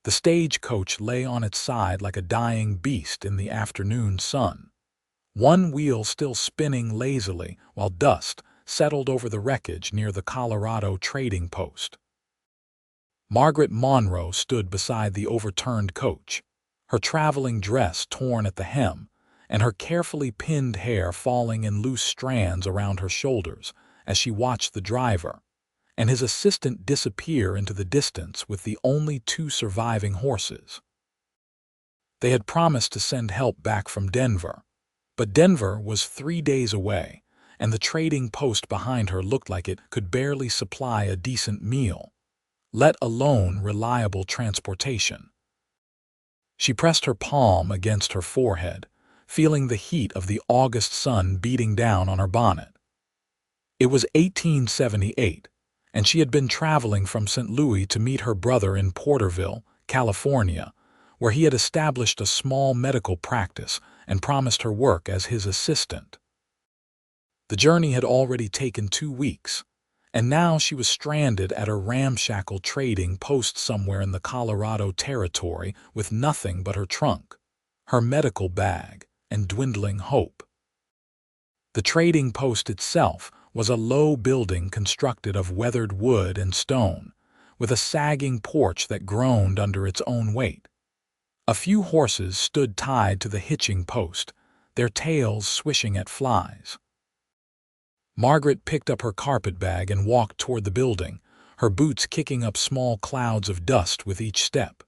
The stagecoach lay on its side like a dying beast in the afternoon sun, one wheel still spinning lazily while dust settled over the wreckage near the Colorado trading post. Margaret Monroe stood beside the overturned coach, her traveling dress torn at the hem, and her carefully pinned hair falling in loose strands around her shoulders as she watched the driver and his assistant disappear into the distance with the only two surviving horses. They had promised to send help back from Denver, but Denver was 3 days away, and the trading post behind her looked like it could barely supply a decent meal, let alone reliable transportation. She pressed her palm against her forehead, feeling the heat of the August sun beating down on her bonnet. It was 1878, and she had been traveling from St. Louis to meet her brother in Porterville, California, where he had established a small medical practice and promised her work as his assistant. The journey had already taken 2 weeks, and now she was stranded at a ramshackle trading post somewhere in the Colorado Territory with nothing but her trunk, her medical bag, and dwindling hope. The trading post itself was a low building constructed of weathered wood and stone, with a sagging porch that groaned under its own weight. A few horses stood tied to the hitching post, their tails swishing at flies. Margaret picked up her carpetbag and walked toward the building, her boots kicking up small clouds of dust with each step.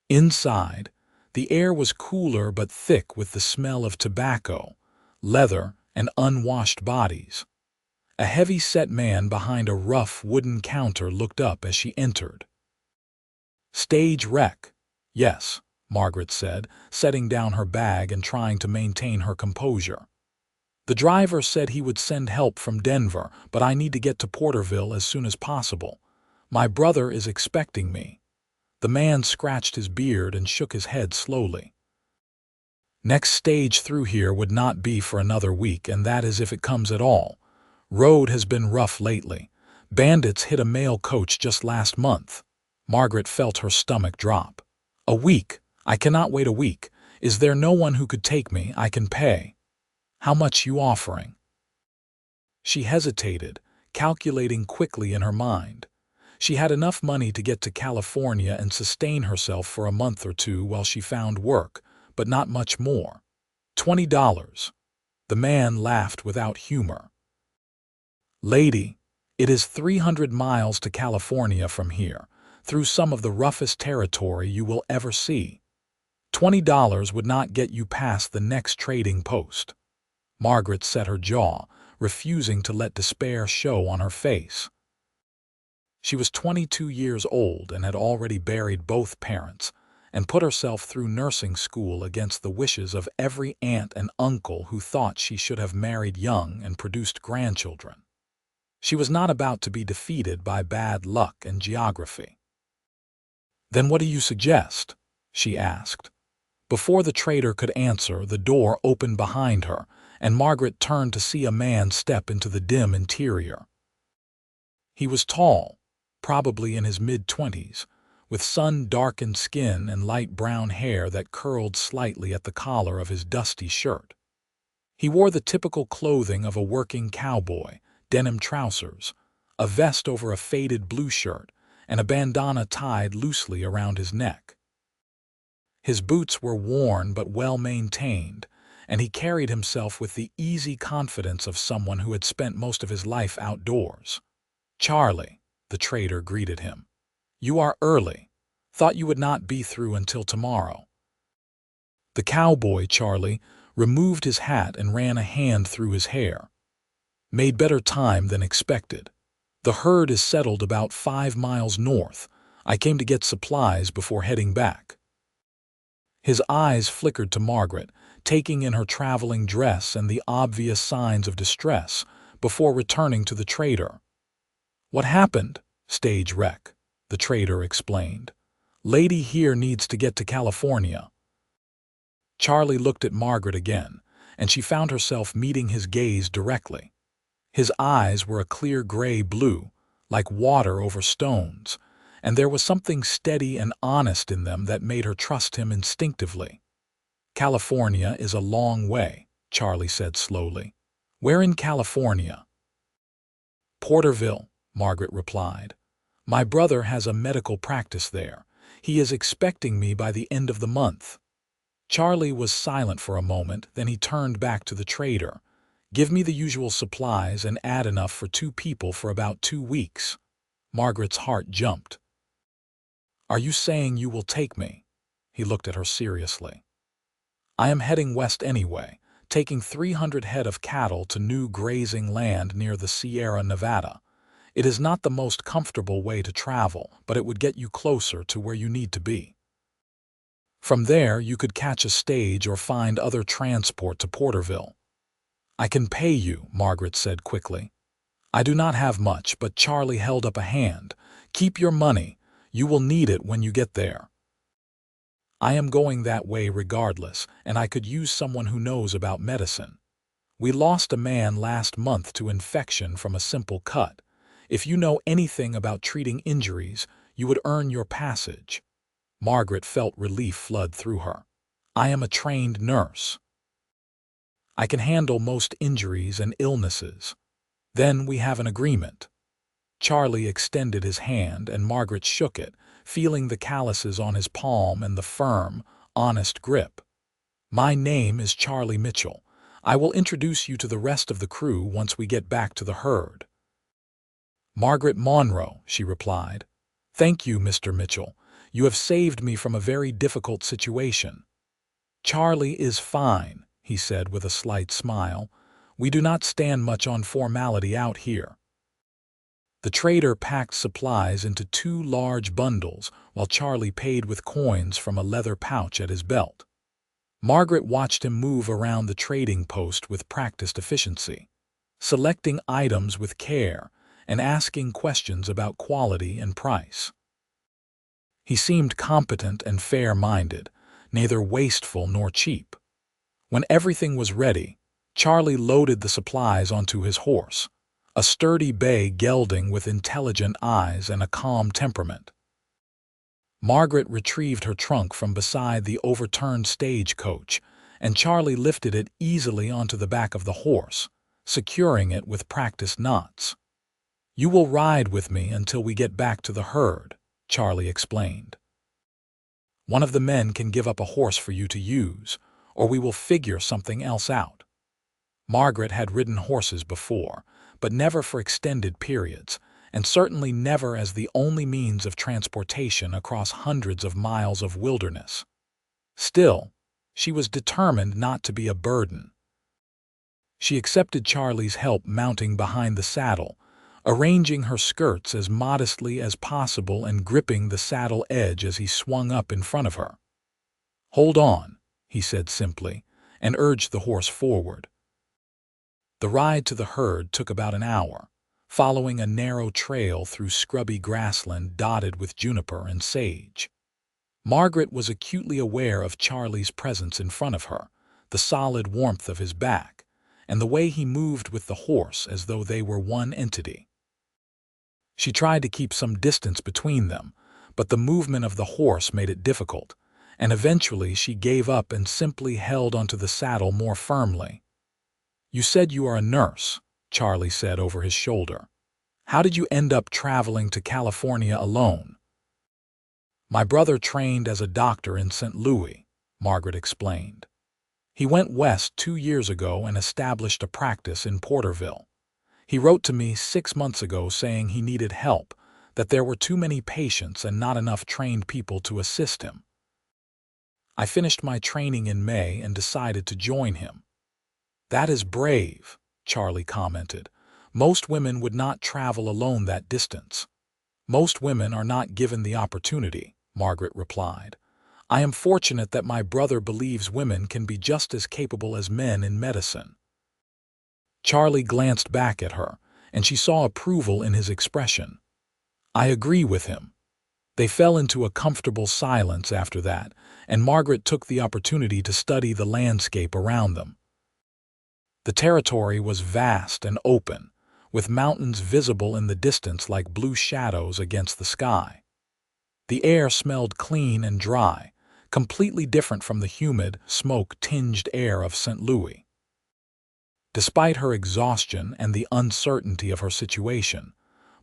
Inside, the air was cooler but thick with the smell of tobacco, leather, and unwashed bodies. A heavy-set man behind a rough wooden counter looked up as she entered. "Stage wreck." "Yes," Margaret said, setting down her bag and trying to maintain her composure. "The driver said he would send help from Denver, but I need to get to Porterville as soon as possible. My brother is expecting me." The man scratched his beard and shook his head slowly. "Next stage through here would not be for another week, and that is if it comes at all. Road has been rough lately. Bandits hit a mail coach just last month." Margaret felt her stomach drop. "A week? I cannot wait a week. Is there no one who could take me? I can pay." "How much you offering?" She hesitated, calculating quickly in her mind. She had enough money to get to California and sustain herself for a month or 2 while she found work, but not much more. $20. The man laughed without humor. "Lady, it is 300 miles to California from here, through some of the roughest territory you will ever see. $20 would not get you past the next trading post." Margaret set her jaw, refusing to let despair show on her face. She was 22 years old and had already buried both parents, and put herself through nursing school against the wishes of every aunt and uncle who thought she should have married young and produced grandchildren. She was not about to be defeated by bad luck and geography. "Then what do you suggest?" she asked. Before the trader could answer, the door opened behind her, and Margaret turned to see a man step into the dim interior. He was tall, probably in his mid-20s, with sun-darkened skin and light brown hair that curled slightly at the collar of his dusty shirt. He wore the typical clothing of a working cowboy: denim trousers, a vest over a faded blue shirt, and a bandana tied loosely around his neck. His boots were worn but well-maintained, and he carried himself with the easy confidence of someone who had spent most of his life outdoors. "Charlie," the trader greeted him. "You are early. Thought you would not be through until tomorrow." The cowboy, Charlie, removed his hat and ran a hand through his hair. "Made better time than expected. The herd is settled about 5 miles north. I came to get supplies before heading back." His eyes flickered to Margaret, taking in her traveling dress and the obvious signs of distress, before returning to the trader. "What happened?" "Stage wreck," the trader explained. "Lady here needs to get to California." Charlie looked at Margaret again, and she found herself meeting his gaze directly. His eyes were a clear gray blue, like water over stones, and there was something steady and honest in them that made her trust him instinctively. "California is a long way," Charlie said slowly. "Where in California?" "Porterville," Margaret replied. "My brother has a medical practice there. He is expecting me by the end of the month." Charlie was silent for a moment, then he turned back to the trader. "Give me the usual supplies and add enough for 2 people for about 2 weeks." Margaret's heart jumped. "Are you saying you will take me?" He looked at her seriously. "I am heading west anyway, taking 300 head of cattle to new grazing land near the Sierra Nevada. It is not the most comfortable way to travel, but it would get you closer to where you need to be. From there, you could catch a stage or find other transport to Porterville." "I can pay you," Margaret said quickly. "I do not have much," but Charlie held up a hand. "Keep your money. You will need it when you get there. I am going that way regardless, and I could use someone who knows about medicine. We lost a man last month to infection from a simple cut. If you know anything about treating injuries, you would earn your passage." Margaret felt relief flood through her. "I am a trained nurse. I can handle most injuries and illnesses." "Then we have an agreement." Charlie extended his hand and Margaret shook it, feeling the calluses on his palm and the firm, honest grip. "My name is Charlie Mitchell. I will introduce you to the rest of the crew once we get back to the herd." "Margaret Monroe," she replied. "Thank you, Mr. Mitchell. You have saved me from a very difficult situation." "Charlie is fine," he said with a slight smile. "We do not stand much on formality out here." The trader packed supplies into 2 large bundles while Charlie paid with coins from a leather pouch at his belt. Margaret watched him move around the trading post with practiced efficiency, selecting items with care and asking questions about quality and price. He seemed competent and fair-minded, neither wasteful nor cheap. When everything was ready, Charlie loaded the supplies onto his horse, a sturdy bay gelding with intelligent eyes and a calm temperament. Margaret retrieved her trunk from beside the overturned stagecoach, and Charlie lifted it easily onto the back of the horse, securing it with practiced knots. "You will ride with me until we get back to the herd," Charlie explained. "One of the men can give up a horse for you to use, or we will figure something else out." Margaret had ridden horses before, but never for extended periods, and certainly never as the only means of transportation across hundreds of miles of wilderness. Still, she was determined not to be a burden. She accepted Charlie's help mounting behind the saddle, arranging her skirts as modestly as possible and gripping the saddle edge as he swung up in front of her. "Hold on," he said simply, and urged the horse forward. The ride to the herd took about an hour, following a narrow trail through scrubby grassland dotted with juniper and sage. Margaret was acutely aware of Charlie's presence in front of her, the solid warmth of his back, and the way he moved with the horse as though they were one entity. She tried to keep some distance between them, but the movement of the horse made it difficult, and eventually she gave up and simply held onto the saddle more firmly. "You said you are a nurse," Charlie said over his shoulder. "How did you end up traveling to California alone?" "My brother trained as a doctor in St. Louis," Margaret explained. "He went west 2 years ago and established a practice in Porterville. He wrote to me 6 months ago saying he needed help, that there were too many patients and not enough trained people to assist him. I finished my training in May and decided to join him." "That is brave," Charlie commented. "Most women would not travel alone that distance." "Most women are not given the opportunity," Margaret replied. "I am fortunate that my brother believes women can be just as capable as men in medicine." Charlie glanced back at her, and she saw approval in his expression. "I agree with him." They fell into a comfortable silence after that, and Margaret took the opportunity to study the landscape around them. The territory was vast and open, with mountains visible in the distance like blue shadows against the sky. The air smelled clean and dry, completely different from the humid, smoke-tinged air of St. Louis. Despite her exhaustion and the uncertainty of her situation,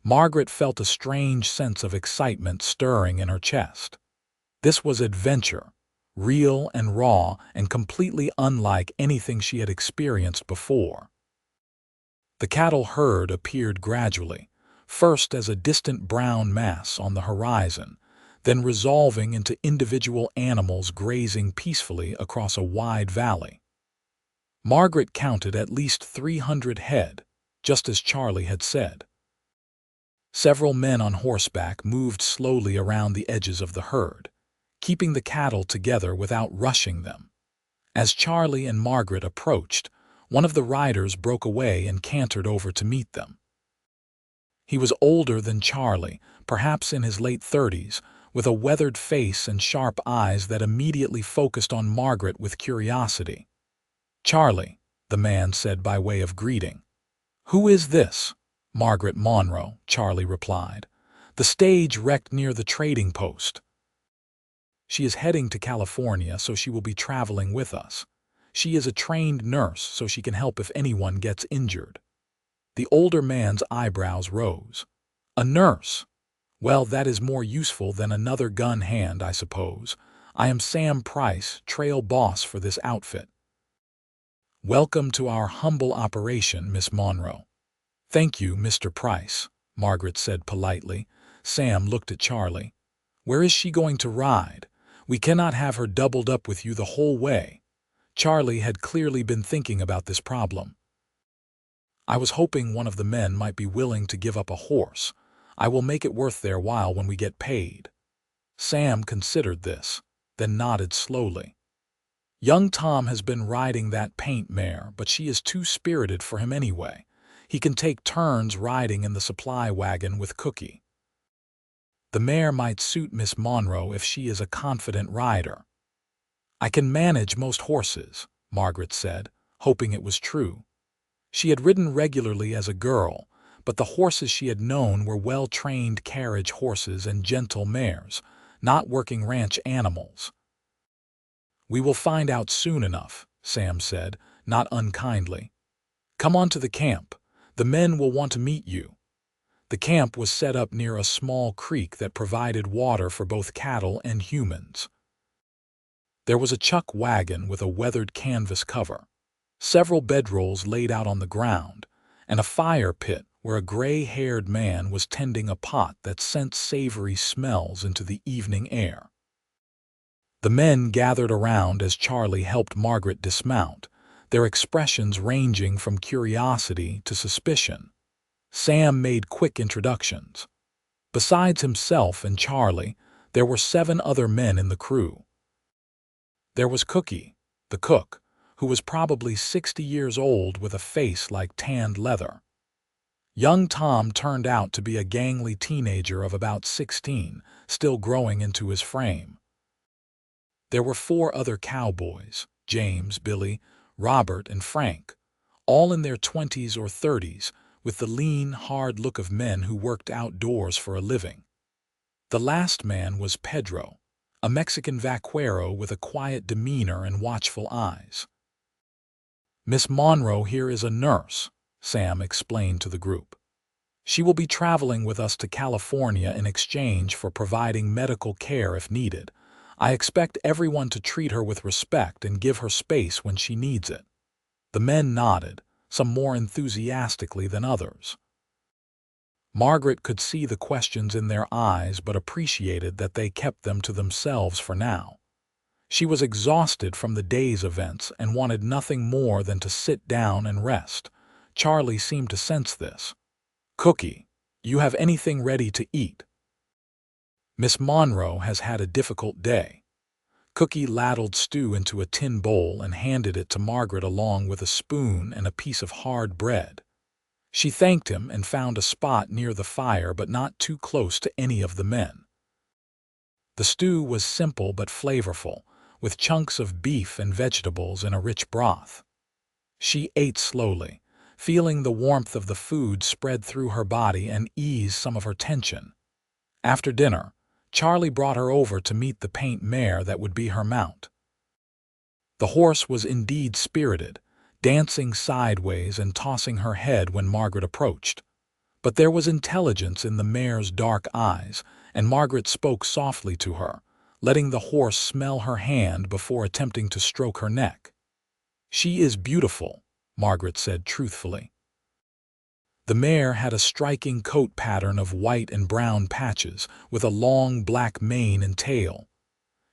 Margaret felt a strange sense of excitement stirring in her chest. This was adventure, real and raw and completely unlike anything she had experienced before. The cattle herd appeared gradually, first as a distant brown mass on the horizon, then resolving into individual animals grazing peacefully across a wide valley. Margaret counted at least 300 head, just as Charlie had said. Several men on horseback moved slowly around the edges of the herd, keeping the cattle together without rushing them. As Charlie and Margaret approached, one of the riders broke away and cantered over to meet them. He was older than Charlie, perhaps in his late 30s, with a weathered face and sharp eyes that immediately focused on Margaret with curiosity. "Charlie," the man said by way of greeting. "Who is this?" "Margaret Monroe," Charlie replied. "The stage wrecked near the trading post. She is heading to California, so she will be traveling with us. She is a trained nurse, so she can help if anyone gets injured." The older man's eyebrows rose. "A nurse? Well, that is more useful than another gun hand, I suppose. I am Sam Price, trail boss for this outfit." "Welcome to our humble operation, Miss Monroe." "Thank you, Mr. Price," Margaret said politely. Sam looked at Charlie. "Where is she going to ride? We cannot have her doubled up with you the whole way." Charlie had clearly been thinking about this problem. "I was hoping one of the men might be willing to give up a horse. I will make it worth their while when we get paid." Sam considered this, then nodded slowly. "Young Tom has been riding that paint mare, but she is too spirited for him anyway. He can take turns riding in the supply wagon with Cookie. The mare might suit Miss Monroe if she is a confident rider." "I can manage most horses," Margaret said, hoping it was true. She had ridden regularly as a girl, but the horses she had known were well-trained carriage horses and gentle mares, not working ranch animals. "We will find out soon enough," Sam said, not unkindly. "Come on to the camp. The men will want to meet you." The camp was set up near a small creek that provided water for both cattle and humans. There was a chuck wagon with a weathered canvas cover, several bedrolls laid out on the ground, and a fire pit where a gray-haired man was tending a pot that sent savory smells into the evening air. The men gathered around as Charlie helped Margaret dismount, their expressions ranging from curiosity to suspicion. Sam made quick introductions. Besides himself and Charlie, there were 7 other men in the crew. There was Cookie, the cook, who was probably 60 years old with a face like tanned leather. Young Tom turned out to be a gangly teenager of about 16, still growing into his frame. There were 4 other cowboys, James, Billy, Robert, and Frank, all in their 20s or 30s, with the lean, hard look of men who worked outdoors for a living. The last man was Pedro, a Mexican vaquero with a quiet demeanor and watchful eyes. "Miss Monroe here is a nurse," Sam explained to the group. "She will be traveling with us to California in exchange for providing medical care if needed. I expect everyone to treat her with respect and give her space when she needs it." The men nodded, some more enthusiastically than others. Margaret could see the questions in their eyes but appreciated that they kept them to themselves for now. She was exhausted from the day's events and wanted nothing more than to sit down and rest. Charlie seemed to sense this. "Cookie, you have anything ready to eat?" "Miss Monroe has had a difficult day." Cookie ladled stew into a tin bowl and handed it to Margaret along with a spoon and a piece of hard bread. She thanked him and found a spot near the fire but not too close to any of the men. The stew was simple but flavorful, with chunks of beef and vegetables in a rich broth. She ate slowly, feeling the warmth of the food spread through her body and ease some of her tension. After dinner, Charlie brought her over to meet the paint mare that would be her mount. The horse was indeed spirited, dancing sideways and tossing her head when Margaret approached. But there was intelligence in the mare's dark eyes, and Margaret spoke softly to her, letting the horse smell her hand before attempting to stroke her neck. "She is beautiful," Margaret said truthfully. The mare had a striking coat pattern of white and brown patches, with a long black mane and tail.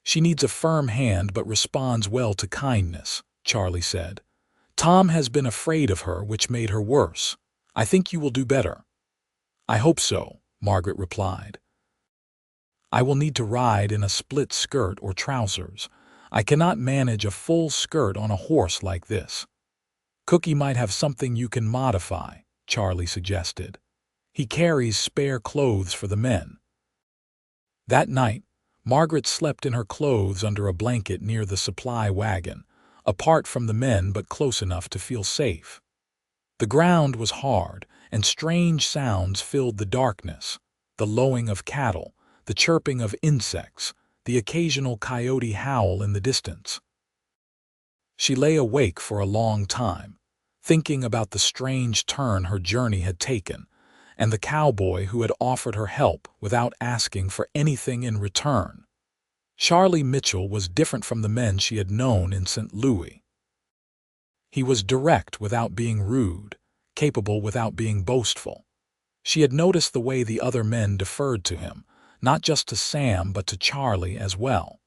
"She needs a firm hand but responds well to kindness," Charlie said. "Tom has been afraid of her, which made her worse. I think you will do better." "I hope so," Margaret replied. "I will need to ride in a split skirt or trousers. I cannot manage a full skirt on a horse like this." "Cookie might have something you can modify," Charlie suggested. "He carries spare clothes for the men." That night, Margaret slept in her clothes under a blanket near the supply wagon, apart from the men but close enough to feel safe. The ground was hard, and strange sounds filled the darkness: the lowing of cattle, the chirping of insects, the occasional coyote howl in the distance. She lay awake for a long time, thinking about the strange turn her journey had taken, and the cowboy who had offered her help without asking for anything in return. Charlie Mitchell was different from the men she had known in St. Louis. He was direct without being rude, capable without being boastful. She had noticed the way the other men deferred to him, not just to Sam but to Charlie as well.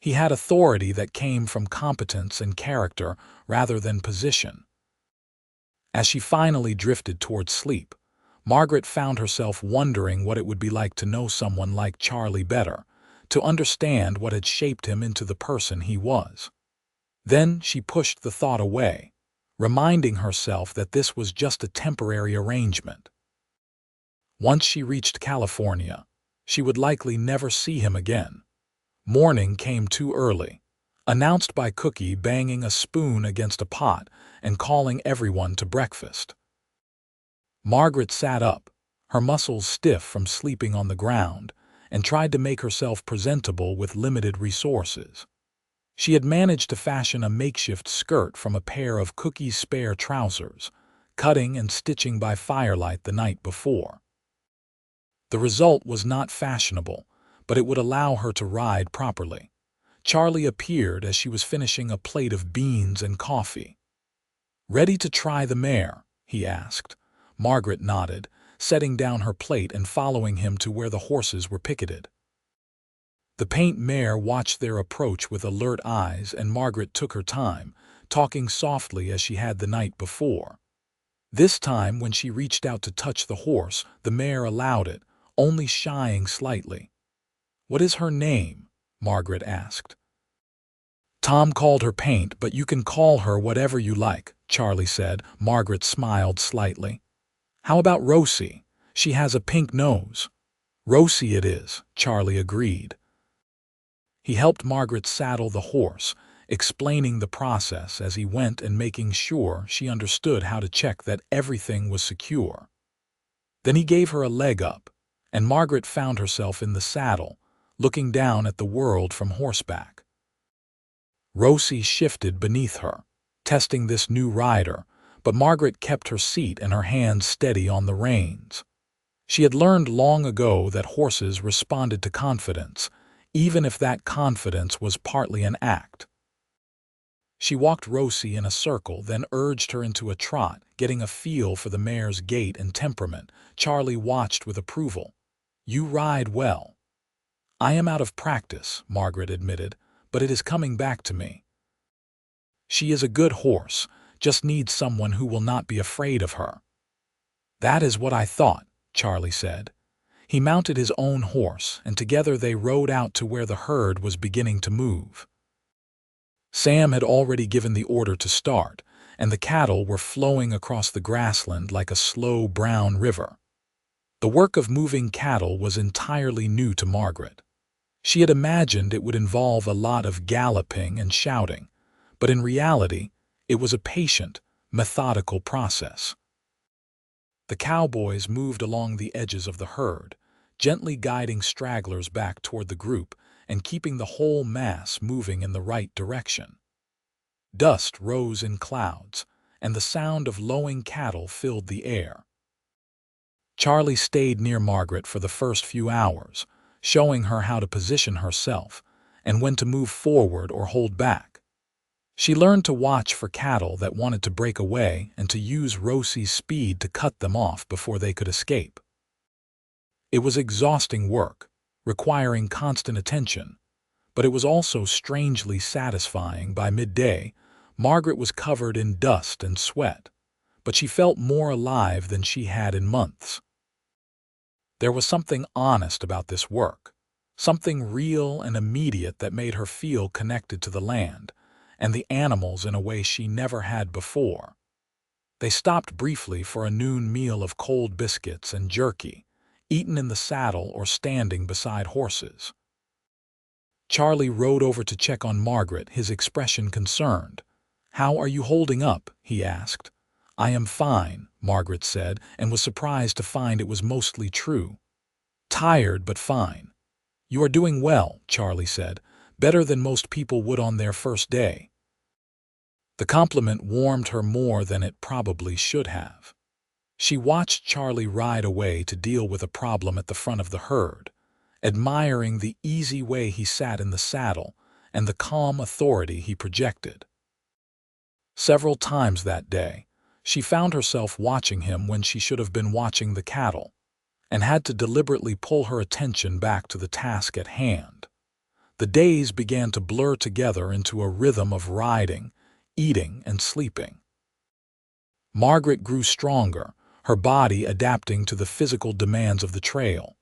He had authority that came from competence and character rather than position. As she finally drifted towards sleep, Margaret found herself wondering what it would be like to know someone like Charlie better, to understand what had shaped him into the person he was. Then she pushed the thought away, reminding herself that this was just a temporary arrangement. Once she reached California, she would likely never see him again. Morning came too early, announced by Cookie banging a spoon against a pot and calling everyone to breakfast. Margaret sat up, her muscles stiff from sleeping on the ground, and tried to make herself presentable with limited resources. She had managed to fashion a makeshift skirt from a pair of Cookie's spare trousers, cutting and stitching by firelight the night before. The result was not fashionable, but it would allow her to ride properly. Charlie appeared as she was finishing a plate of beans and coffee. "Ready to try the mare?" he asked. Margaret nodded, setting down her plate and following him to where the horses were picketed. The paint mare watched their approach with alert eyes, and Margaret took her time, talking softly as she had the night before. This time, when she reached out to touch the horse, the mare allowed it, only shying slightly. "What is her name?" Margaret asked. "Tom called her Paint, but you can call her whatever you like," Charlie said. Margaret smiled slightly. "How about Rosie? She has a pink nose." "Rosie it is," Charlie agreed. He helped Margaret saddle the horse, explaining the process as he went and making sure she understood how to check that everything was secure. Then he gave her a leg up, and Margaret found herself in the saddle, looking down at the world from horseback. Rosie shifted beneath her, testing this new rider, but Margaret kept her seat and her hands steady on the reins. She had learned long ago that horses responded to confidence, even if that confidence was partly an act. She walked Rosie in a circle, then urged her into a trot, getting a feel for the mare's gait and temperament. Charlie watched with approval. "You ride well." "I am out of practice," Margaret admitted, "but it is coming back to me." "She is a good horse, just needs someone who will not be afraid of her." "That is what I thought," Charlie said. He mounted his own horse, and together they rode out to where the herd was beginning to move. Sam had already given the order to start, and the cattle were flowing across the grassland like a slow brown river. The work of moving cattle was entirely new to Margaret. She had imagined it would involve a lot of galloping and shouting, but in reality, it was a patient, methodical process. The cowboys moved along the edges of the herd, gently guiding stragglers back toward the group and keeping the whole mass moving in the right direction. Dust rose in clouds, and the sound of lowing cattle filled the air. Charlie stayed near Margaret for the first few hours, showing her how to position herself and when to move forward or hold back. She learned to watch for cattle that wanted to break away and to use Rosie's speed to cut them off before they could escape. It was exhausting work, requiring constant attention, but it was also strangely satisfying. By midday, Margaret was covered in dust and sweat, but she felt more alive than she had in months. There was something honest about this work, something real and immediate that made her feel connected to the land and the animals in a way she never had before. They stopped briefly for a noon meal of cold biscuits and jerky, eaten in the saddle or standing beside horses. Charlie rode over to check on Margaret, his expression concerned. "How are you holding up?" he asked. "I am fine," Margaret said, and was surprised to find it was mostly true. "Tired, but fine." "You are doing well," Charlie said, "better than most people would on their first day." The compliment warmed her more than it probably should have. She watched Charlie ride away to deal with a problem at the front of the herd, admiring the easy way he sat in the saddle and the calm authority he projected. Several times that day, she found herself watching him when she should have been watching the cattle, and had to deliberately pull her attention back to the task at hand. The days began to blur together into a rhythm of riding, eating, and sleeping. Margaret grew stronger, her body adapting to the physical demands of the trail.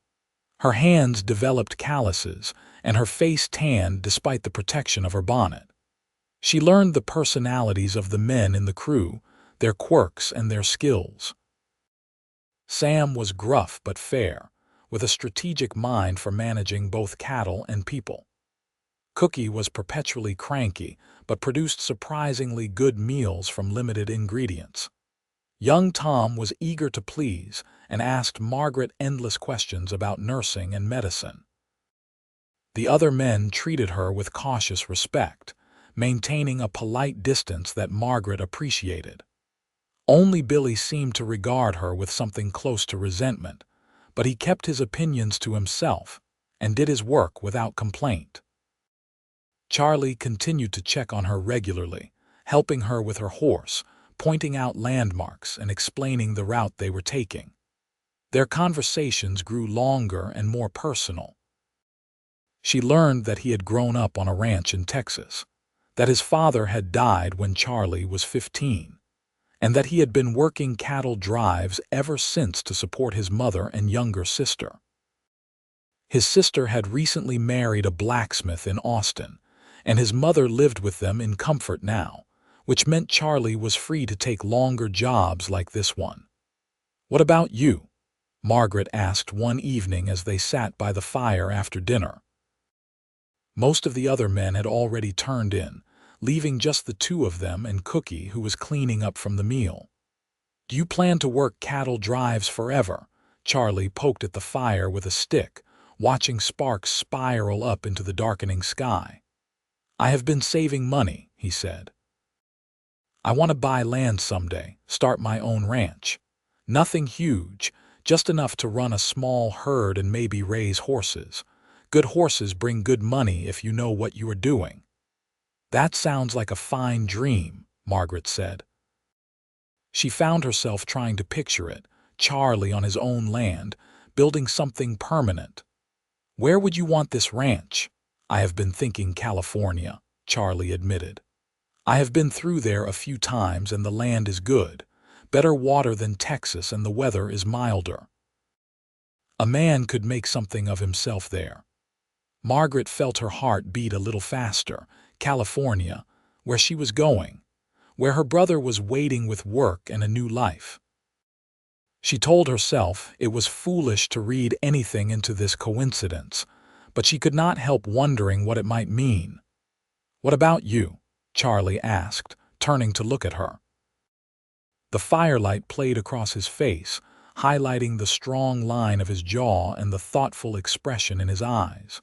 Her hands developed calluses, and her face tanned despite the protection of her bonnet. She learned the personalities of the men in the crew, their quirks and their skills. Sam was gruff but fair, with a strategic mind for managing both cattle and people. Cookie was perpetually cranky, but produced surprisingly good meals from limited ingredients. Young Tom was eager to please and asked Margaret endless questions about nursing and medicine. The other men treated her with cautious respect, maintaining a polite distance that Margaret appreciated. Only Billy seemed to regard her with something close to resentment, but he kept his opinions to himself and did his work without complaint. Charlie continued to check on her regularly, helping her with her horse, pointing out landmarks and explaining the route they were taking. Their conversations grew longer and more personal. She learned that he had grown up on a ranch in Texas, that his father had died when Charlie was 15, and that he had been working cattle drives ever since to support his mother and younger sister. His sister had recently married a blacksmith in Austin, and his mother lived with them in comfort now, which meant Charlie was free to take longer jobs like this one. "What about you?" Margaret asked one evening as they sat by the fire after dinner. Most of the other men had already turned in, leaving just the two of them and Cookie, who was cleaning up from the meal. "Do you plan to work cattle drives forever?" Charlie poked at the fire with a stick, watching sparks spiral up into the darkening sky. "I have been saving money," he said. "I want to buy land someday, start my own ranch. Nothing huge, just enough to run a small herd and maybe raise horses. Good horses bring good money if you know what you are doing." "That sounds like a fine dream," Margaret said. She found herself trying to picture it, Charlie on his own land, building something permanent. "Where would you want this ranch?" "I have been thinking California," Charlie admitted. "I have been through there a few times and the land is good. Better water than Texas and the weather is milder. A man could make something of himself there." Margaret felt her heart beat a little faster. California, where she was going, where her brother was waiting with work and a new life. She told herself it was foolish to read anything into this coincidence, but she could not help wondering what it might mean. "What about you?" Charlie asked, turning to look at her. The firelight played across his face, highlighting the strong line of his jaw and the thoughtful expression in his eyes.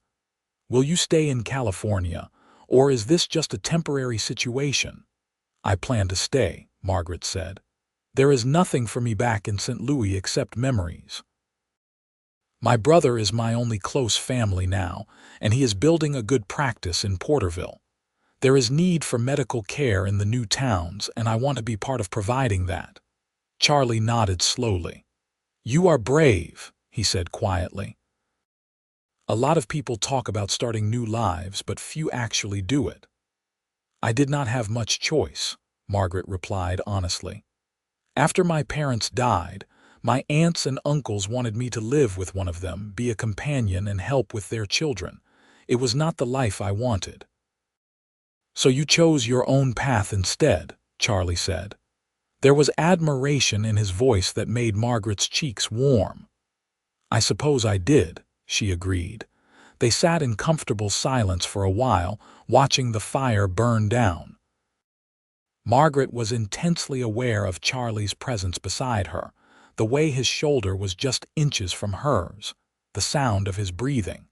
"Will you stay in California, or is this just a temporary situation?" "I plan to stay," Margaret said. "There is nothing for me back in St. Louis except memories. My brother is my only close family now, and he is building a good practice in Porterville. There is need for medical care in the new towns, and I want to be part of providing that." Charlie nodded slowly. "You are brave," he said quietly. "A lot of people talk about starting new lives, but few actually do it." "I did not have much choice," Margaret replied honestly. "After my parents died, my aunts and uncles wanted me to live with one of them, be a companion, and help with their children. It was not the life I wanted." "So you chose your own path instead," Charlie said. There was admiration in his voice that made Margaret's cheeks warm. "I suppose I did," she agreed. They sat in comfortable silence for a while, watching the fire burn down. Margaret was intensely aware of Charlie's presence beside her, the way his shoulder was just inches from hers, the sound of his breathing.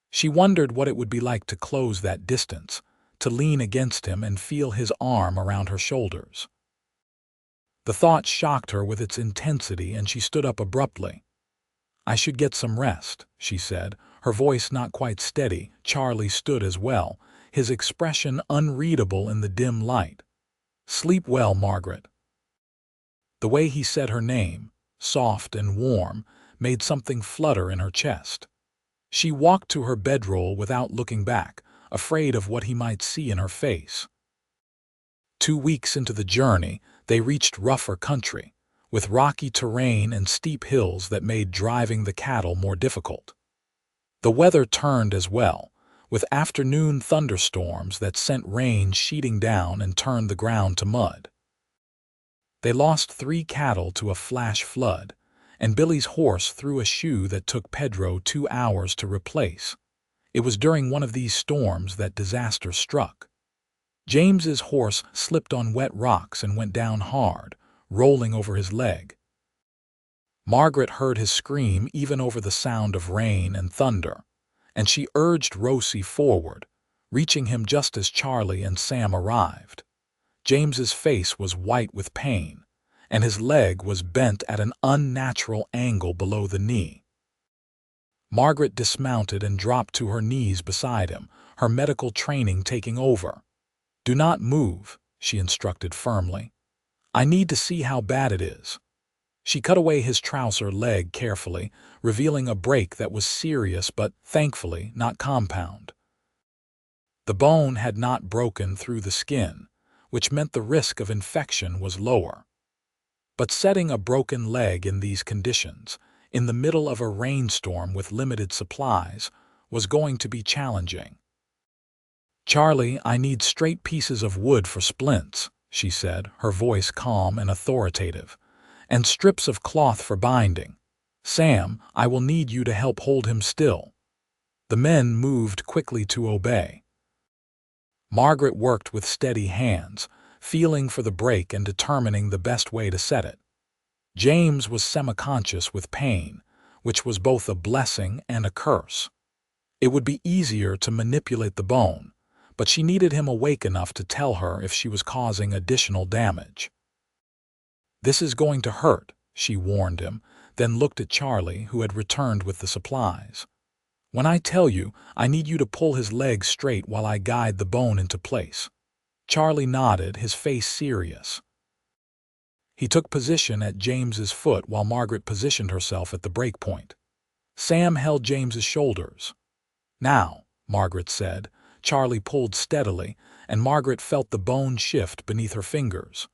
She wondered what it would be like to close that distance, to lean against him and feel his arm around her shoulders. The thought shocked her with its intensity, and she stood up abruptly. "I should get some rest," she said, her voice not quite steady. Charlie stood as well, his expression unreadable in the dim light. "Sleep well, Margaret." The way he said her name, soft and warm, made something flutter in her chest. She walked to her bedroll without looking back, afraid of what he might see in her face. 2 weeks into the journey, they reached rougher country, with rocky terrain and steep hills that made driving the cattle more difficult. The weather turned as well, with afternoon thunderstorms that sent rain sheeting down and turned the ground to mud. They lost 3 cattle to a flash flood, and Billy's horse threw a shoe that took Pedro 2 hours to replace. It was during one of these storms that disaster struck. James's horse slipped on wet rocks and went down hard, rolling over his leg. Margaret heard his scream even over the sound of rain and thunder, and she urged Rosie forward, reaching him just as Charlie and Sam arrived. James's face was white with pain, and his leg was bent at an unnatural angle below the knee. Margaret dismounted and dropped to her knees beside him, her medical training taking over. "Do not move," she instructed firmly. "I need to see how bad it is." She cut away his trouser leg carefully, revealing a break that was serious but, thankfully, not compound. The bone had not broken through the skin, which meant the risk of infection was lower. But setting a broken leg in these conditions, in the middle of a rainstorm with limited supplies, was going to be challenging. "Charlie, I need straight pieces of wood for splints," she said, her voice calm and authoritative, "and strips of cloth for binding. Sam, I will need you to help hold him still." The men moved quickly to obey. Margaret worked with steady hands, feeling for the break and determining the best way to set it. James was semi-conscious with pain, which was both a blessing and a curse. It would be easier to manipulate the bone, but she needed him awake enough to tell her if she was causing additional damage. "This is going to hurt," she warned him, then looked at Charlie, who had returned with the supplies. "When I tell you, I need you to pull his leg straight while I guide the bone into place." Charlie nodded, his face serious. He took position at James's foot while Margaret positioned herself at the break point. Sam held James's shoulders. "Now," Margaret said. Charlie pulled steadily, and Margaret felt the bone shift beneath her fingers.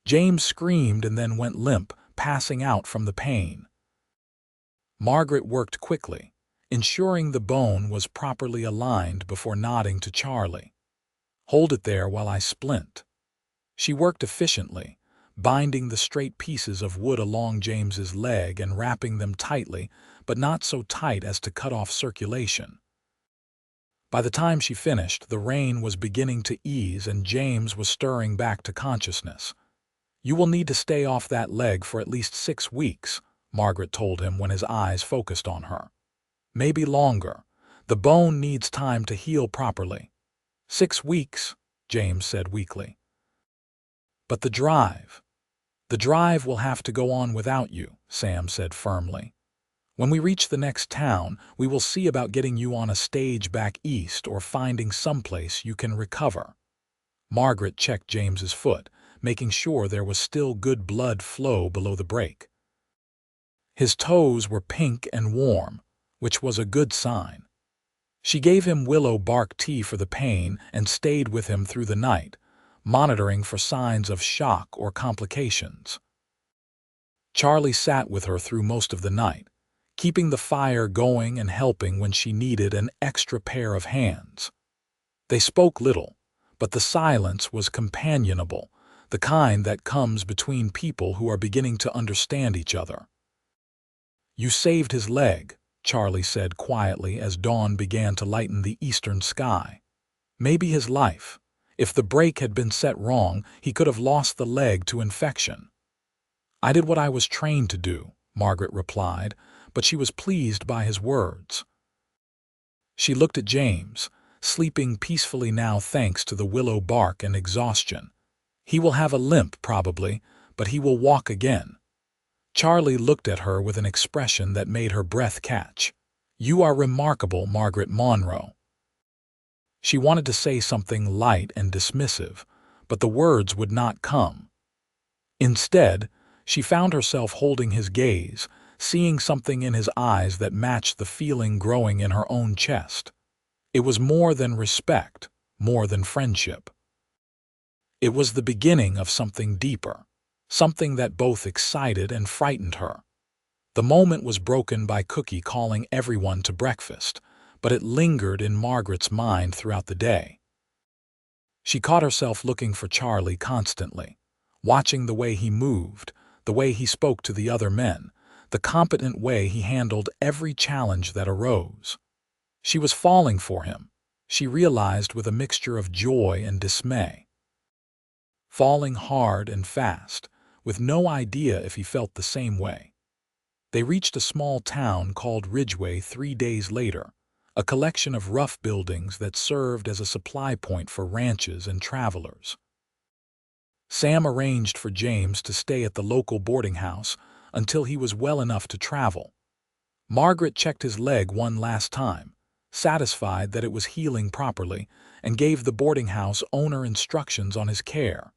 James screamed and then went limp, passing out from the pain. Margaret worked quickly, ensuring the bone was properly aligned before nodding to Charlie. "Hold it there while I splint." She worked efficiently, binding the straight pieces of wood along James's leg and wrapping them tightly, but not so tight as to cut off circulation. By the time she finished, the rain was beginning to ease and James was stirring back to consciousness. "You will need to stay off that leg for at least 6 weeks," Margaret told him when his eyes focused on her. Maybe longer. The bone needs time to heal properly. 6 weeks, James said weakly. But the drive. The drive will have to go on without you, Sam said firmly. When we reach the next town, we will see about getting you on a stage back east or finding someplace you can recover. Margaret checked James's foot, making sure there was still good blood flow below the break. His toes were pink and warm, which was a good sign. She gave him willow bark tea for the pain and stayed with him through the night, monitoring for signs of shock or complications. Charlie sat with her through most of the night, keeping the fire going and helping when she needed an extra pair of hands. They spoke little, but the silence was companionable, the kind that comes between people who are beginning to understand each other. "You saved his leg," Charlie said quietly as dawn began to lighten the eastern sky. "Maybe his life. If the break had been set wrong, he could have lost the leg to infection." "I did what I was trained to do," Margaret replied, but she was pleased by his words. She looked at James, sleeping peacefully now thanks to the willow bark and exhaustion. He will have a limp probably, but he will walk again. Charlie looked at her with an expression that made her breath catch. "You are remarkable, Margaret Monroe." She wanted to say something light and dismissive, but the words would not come. Instead, she found herself holding his gaze, seeing something in his eyes that matched the feeling growing in her own chest. It was more than respect, more than friendship. It was the beginning of something deeper, something that both excited and frightened her. The moment was broken by Cookie calling everyone to breakfast, but it lingered in Margaret's mind throughout the day. She caught herself looking for Charlie constantly, watching the way he moved, the way he spoke to the other men, the competent way he handled every challenge that arose. She was falling for him, she realized with a mixture of joy and dismay. Falling hard and fast, with no idea if he felt the same way. They reached a small town called Ridgeway 3 days later, a collection of rough buildings that served as a supply point for ranches and travelers. Sam arranged for James to stay at the local boarding house until he was well enough to travel. Margaret checked his leg one last time, satisfied that it was healing properly, and gave the boarding house owner instructions on his care.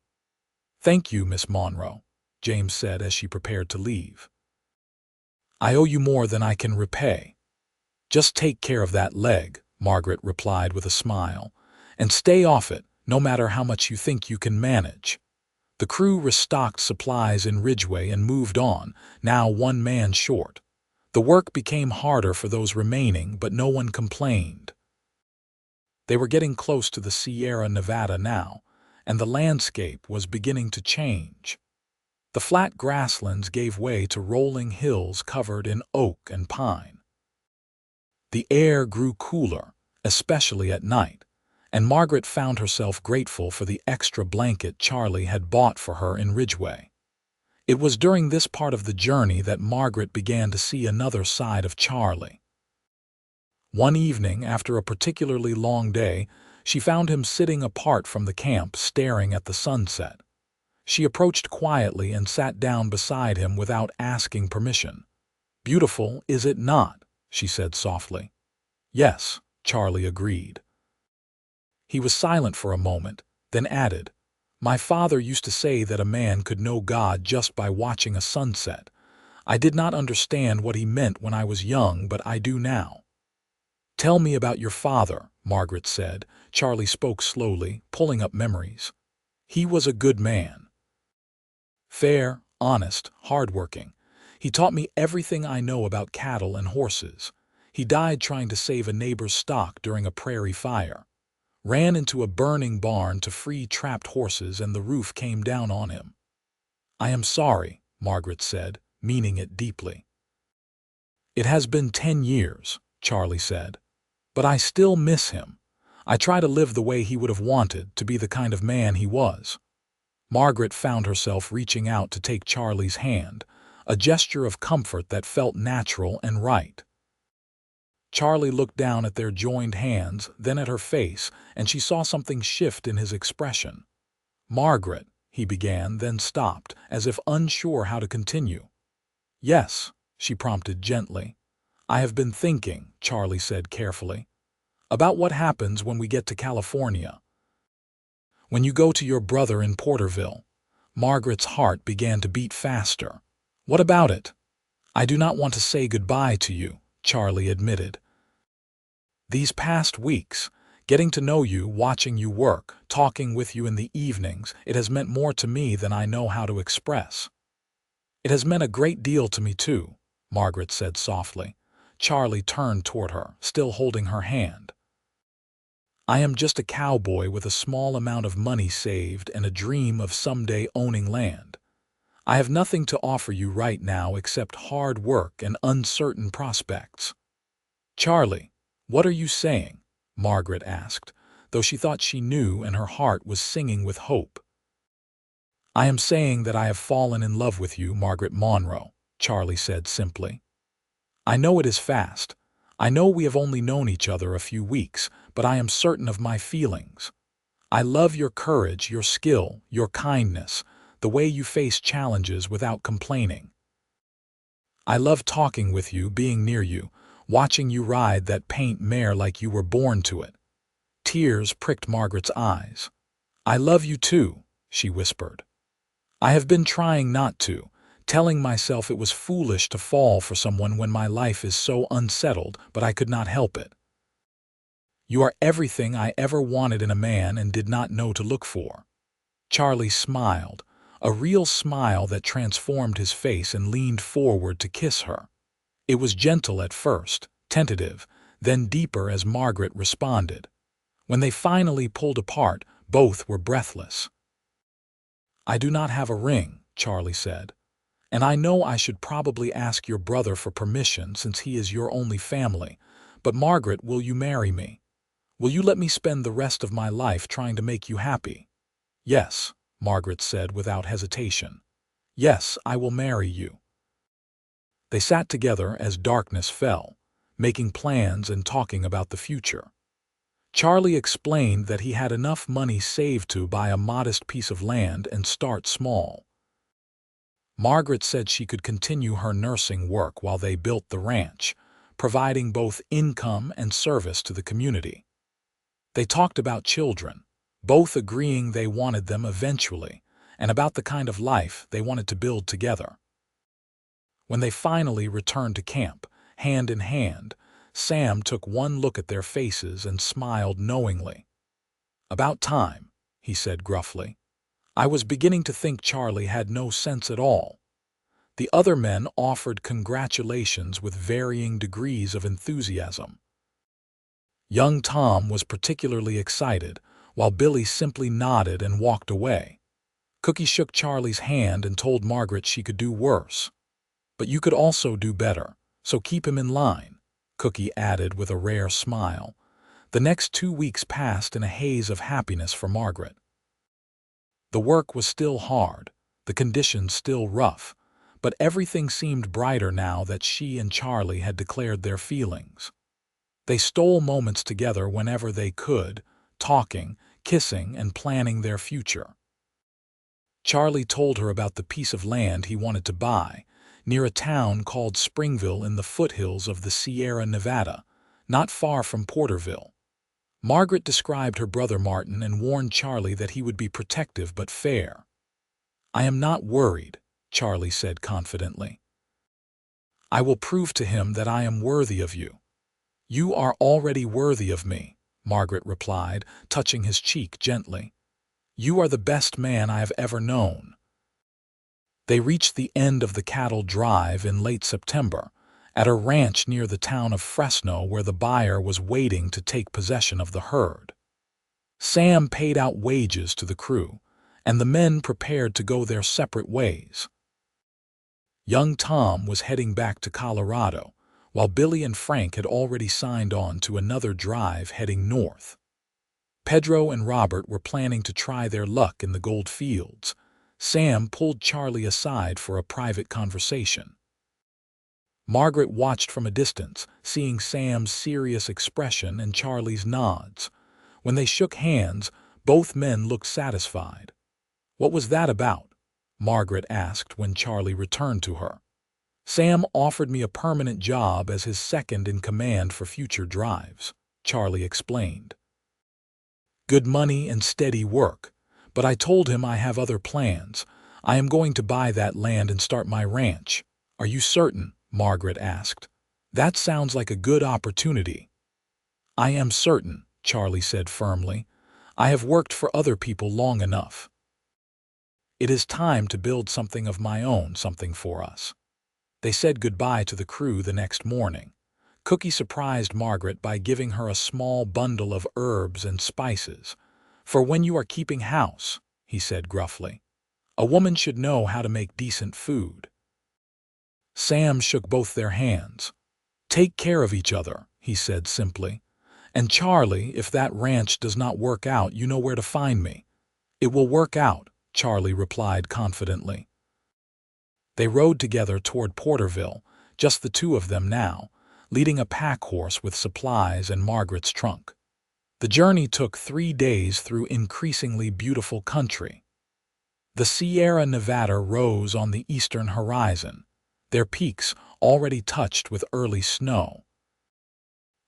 "Thank you, Miss Monroe," James said as she prepared to leave. "I owe you more than I can repay." "Just take care of that leg," Margaret replied with a smile, "and stay off it, no matter how much you think you can manage." The crew restocked supplies in Ridgeway and moved on, now 1 man short. The work became harder for those remaining, but no one complained. They were getting close to the Sierra Nevada now, and the landscape was beginning to change. The flat grasslands gave way to rolling hills covered in oak and pine. The air grew cooler, especially at night, and Margaret found herself grateful for the extra blanket Charlie had bought for her in Ridgeway. It was during this part of the journey that Margaret began to see another side of Charlie. One evening, after a particularly long day, she found him sitting apart from the camp, staring at the sunset. She approached quietly and sat down beside him without asking permission. "Beautiful, is it not?" she said softly. "Yes," Charlie agreed. He was silent for a moment, then added, "My father used to say that a man could know God just by watching a sunset. I did not understand what he meant when I was young, but I do now." "Tell me about your father," Margaret said. Charlie spoke slowly, pulling up memories. "He was a good man. Fair, honest, hardworking. He taught me everything I know about cattle and horses. He died trying to save a neighbor's stock during a prairie fire. Ran into a burning barn to free trapped horses and the roof came down on him." "I am sorry," Margaret said, meaning it deeply. "It has been 10 years," Charlie said. "But I still miss him. I try to live the way he would have wanted, to be the kind of man he was." Margaret found herself reaching out to take Charlie's hand, a gesture of comfort that felt natural and right. Charlie looked down at their joined hands, then at her face, and she saw something shift in his expression. "Margaret," he began, then stopped, as if unsure how to continue. "Yes," she prompted gently. "I have been thinking," Charlie said carefully, "about what happens when we get to California. When you go to your brother in Porterville." Margaret's heart began to beat faster. "What about it?" "I do not want to say goodbye to you," Charlie admitted. "These past weeks, getting to know you, watching you work, talking with you in the evenings, it has meant more to me than I know how to express." "It has meant a great deal to me too," Margaret said softly. Charlie turned toward her, still holding her hand. "I am just a cowboy with a small amount of money saved and a dream of someday owning land. I have nothing to offer you right now except hard work and uncertain prospects." "Charlie, what are you saying?" Margaret asked, though she thought she knew and her heart was singing with hope. "I am saying that I have fallen in love with you, Margaret Monroe," Charlie said simply. "I know it is fast. I know we have only known each other a few weeks, but I am certain of my feelings. I love your courage, your skill, your kindness, the way you face challenges without complaining. I love talking with you, being near you, watching you ride that paint mare like you were born to it." Tears pricked Margaret's eyes. "I love you too," she whispered. "I have been trying not to, telling myself it was foolish to fall for someone when my life is so unsettled, but I could not help it. You are everything I ever wanted in a man and did not know to look for." Charlie smiled, a real smile that transformed his face, and leaned forward to kiss her. It was gentle at first, tentative, then deeper as Margaret responded. When they finally pulled apart, both were breathless. "I do not have a ring," Charlie said, "and I know I should probably ask your brother for permission since he is your only family, but Margaret, will you marry me? Will you let me spend the rest of my life trying to make you happy?" "Yes," Margaret said without hesitation. "Yes, I will marry you." They sat together as darkness fell, making plans and talking about the future. Charlie explained that he had enough money saved to buy a modest piece of land and start small. Margaret said she could continue her nursing work while they built the ranch, providing both income and service to the community. They talked about children, both agreeing they wanted them eventually, and about the kind of life they wanted to build together. When they finally returned to camp, hand in hand, Sam took one look at their faces and smiled knowingly. "About time," he said gruffly. "I was beginning to think Charlie had no sense at all." The other men offered congratulations with varying degrees of enthusiasm. Young Tom was particularly excited, while Billy simply nodded and walked away. Cookie shook Charlie's hand and told Margaret she could do worse. "But you could also do better, so keep him in line," Cookie added with a rare smile. The next 2 weeks passed in a haze of happiness for Margaret. The work was still hard, the conditions still rough, but everything seemed brighter now that she and Charlie had declared their feelings. They stole moments together whenever they could, talking, kissing, and planning their future. Charlie told her about the piece of land he wanted to buy, near a town called Springville in the foothills of the Sierra Nevada, not far from Porterville. Margaret described her brother Martin and warned Charlie that he would be protective but fair. "I am not worried," Charlie said confidently. "I will prove to him that I am worthy of you." "You are already worthy of me," Margaret replied, touching his cheek gently. "You are the best man I have ever known." They reached the end of the cattle drive in late September, at a ranch near the town of Fresno where the buyer was waiting to take possession of the herd. Sam paid out wages to the crew, and the men prepared to go their separate ways. Young Tom was heading back to Colorado, while Billy and Frank had already signed on to another drive heading north. Pedro and Robert were planning to try their luck in the gold fields. Sam pulled Charlie aside for a private conversation. Margaret watched from a distance, seeing Sam's serious expression and Charlie's nods. When they shook hands, both men looked satisfied. "What was that about?" Margaret asked when Charlie returned to her. "Sam offered me a permanent job as his second-in-command for future drives," Charlie explained. "Good money and steady work. But I told him I have other plans. I am going to buy that land and start my ranch." "Are you certain?" Margaret asked. "That sounds like a good opportunity." "I am certain," Charlie said firmly. "I have worked for other people long enough. It is time to build something of my own, something for us." They said goodbye to the crew the next morning. Cookie surprised Margaret by giving her a small bundle of herbs and spices. "For when you are keeping house," he said gruffly. "A woman should know how to make decent food." Sam shook both their hands. "Take care of each other," he said simply. "And Charlie, if that ranch does not work out, you know where to find me." "It will work out," Charlie replied confidently. They rode together toward Porterville, just the two of them now, leading a pack horse with supplies and Margaret's trunk. The journey took 3 days through increasingly beautiful country. The Sierra Nevada rose on the eastern horizon, their peaks already touched with early snow.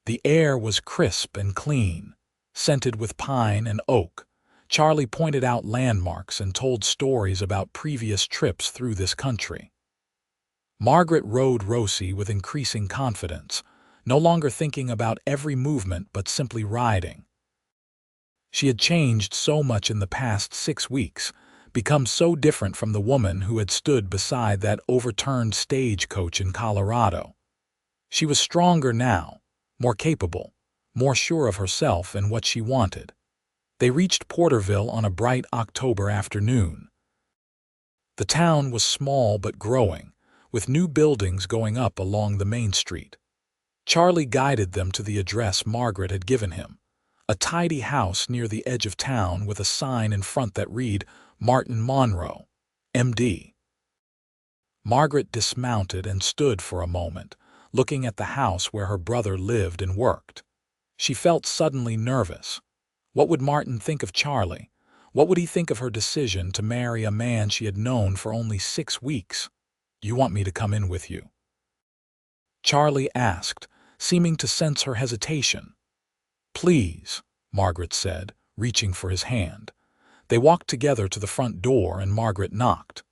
The air was crisp and clean, scented with pine and oak. Charlie pointed out landmarks and told stories about previous trips through this country. Margaret rode Rosie with increasing confidence, no longer thinking about every movement but simply riding. She had changed so much in the past 6 weeks, become so different from the woman who had stood beside that overturned stagecoach in Colorado. She was stronger now, more capable, more sure of herself and what she wanted. They reached Porterville on a bright October afternoon. The town was small but growing, with new buildings going up along the main street. Charlie guided them to the address Margaret had given him, a tidy house near the edge of town with a sign in front that read, "Martin Monroe, M.D." Margaret dismounted and stood for a moment, looking at the house where her brother lived and worked. She felt suddenly nervous. What would Martin think of Charlie? What would he think of her decision to marry a man she had known for only 6 weeks? "You want me to come in with you?" Charlie asked, seeming to sense her hesitation. "Please," Margaret said, reaching for his hand. They walked together to the front door and Margaret knocked.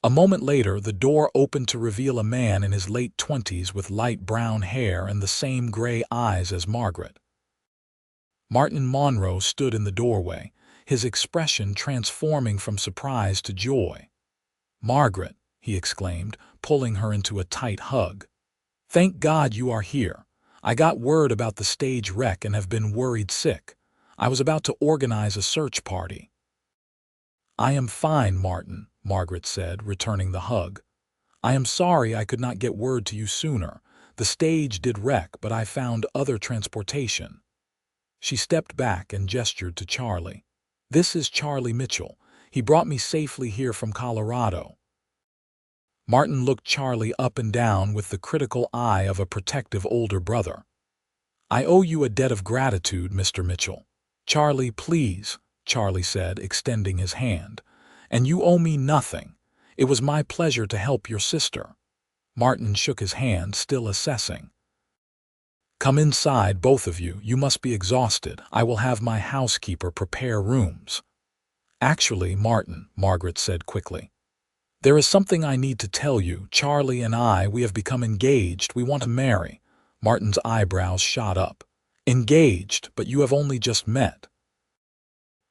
A moment later, the door opened to reveal a man in his late 20s with light brown hair and the same gray eyes as Margaret. Martin Monroe stood in the doorway, his expression transforming from surprise to joy. "Margaret," he exclaimed, pulling her into a tight hug. "Thank God you are here. I got word about the stage wreck and have been worried sick. I was about to organize a search party." "I am fine, Martin," Margaret said, returning the hug. "I am sorry I could not get word to you sooner. The stage did wreck, but I found other transportation." She stepped back and gestured to Charlie. "This is Charlie Mitchell. He brought me safely here from Colorado." Martin looked Charlie up and down with the critical eye of a protective older brother. "I owe you a debt of gratitude, Mr. Mitchell." "Charlie, please," Charlie said, extending his hand. "And you owe me nothing. It was my pleasure to help your sister." Martin shook his hand, still assessing. "Come inside, both of you. You must be exhausted. I will have my housekeeper prepare rooms." "Actually, Martin," Margaret said quickly, "there is something I need to tell you. Charlie and we have become engaged. We want to marry." Martin's eyebrows shot up. "Engaged, but you have only just met."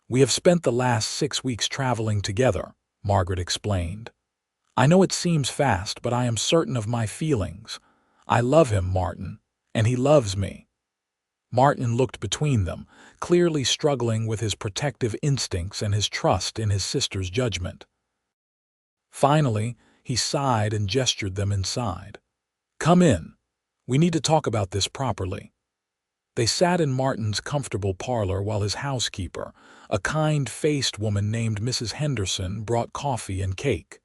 "We have spent the last 6 weeks traveling together," Margaret explained. "I know it seems fast, but I am certain of my feelings. I love him, Martin, and he loves me." Martin looked between them, clearly struggling with his protective instincts and his trust in his sister's judgment. Finally, he sighed and gestured them inside. "Come in. We need to talk about this properly." They sat in Martin's comfortable parlor while his housekeeper, a kind-faced woman named Mrs. Henderson, brought coffee and cake.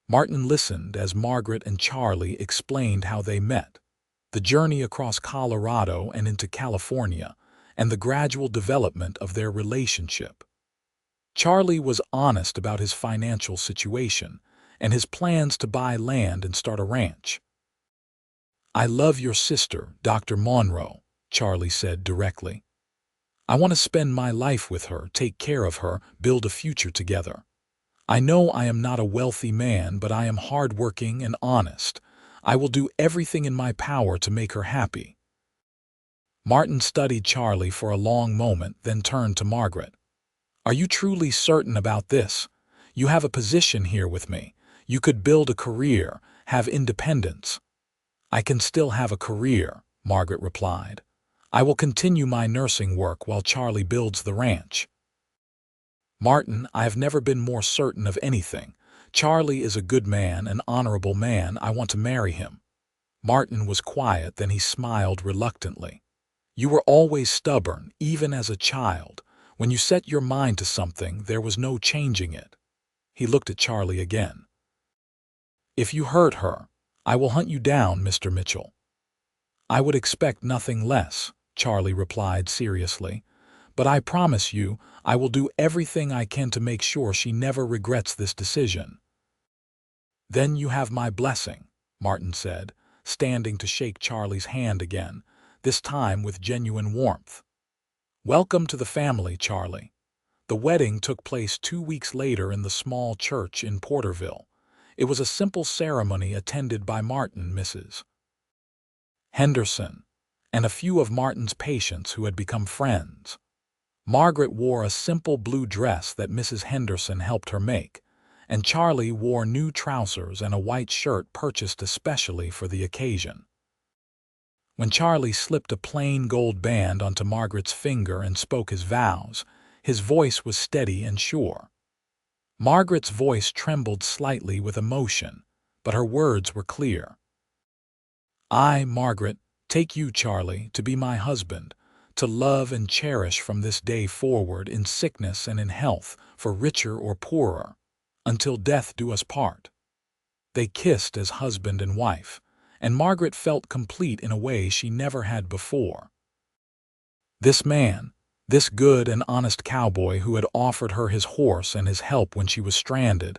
Martin listened as Margaret and Charlie explained how they met, the journey across Colorado and into California, and the gradual development of their relationship. Charlie was honest about his financial situation and his plans to buy land and start a ranch. "I love your sister, Dr. Monroe," Charlie said directly. "I want to spend my life with her, take care of her, build a future together. I know I am not a wealthy man, but I am hardworking and honest. I will do everything in my power to make her happy." Martin studied Charlie for a long moment, then turned to Margaret. "Are you truly certain about this? You have a position here with me. You could build a career, have independence." "I can still have a career," Margaret replied. "I will continue my nursing work while Charlie builds the ranch." "Martin, I have never been more certain of anything. Charlie is a good man, an honorable man. I want to marry him." Martin was quiet, then he smiled reluctantly. "You were always stubborn, even as a child. When you set your mind to something, there was no changing it." He looked at Charlie again. "If you hurt her, I will hunt you down, Mr. Mitchell." "I would expect nothing less," Charlie replied seriously. "But I promise you, I will do everything I can to make sure she never regrets this decision." "Then you have my blessing," Martin said, standing to shake Charlie's hand again, this time with genuine warmth. "Welcome to the family, Charlie." The wedding took place 2 weeks later in the small church in Porterville. It was a simple ceremony attended by Martin, Mrs. Henderson, and a few of Martin's patients who had become friends. Margaret wore a simple blue dress that Mrs. Henderson helped her make, and Charlie wore new trousers and a white shirt purchased especially for the occasion. When Charlie slipped a plain gold band onto Margaret's finger and spoke his vows, his voice was steady and sure. Margaret's voice trembled slightly with emotion, but her words were clear. "I, Margaret, take you, Charlie, to be my husband, to love and cherish from this day forward in sickness and in health, for richer or poorer, until death do us part." They kissed as husband and wife, and Margaret felt complete in a way she never had before. This man, this good and honest cowboy who had offered her his horse and his help when she was stranded,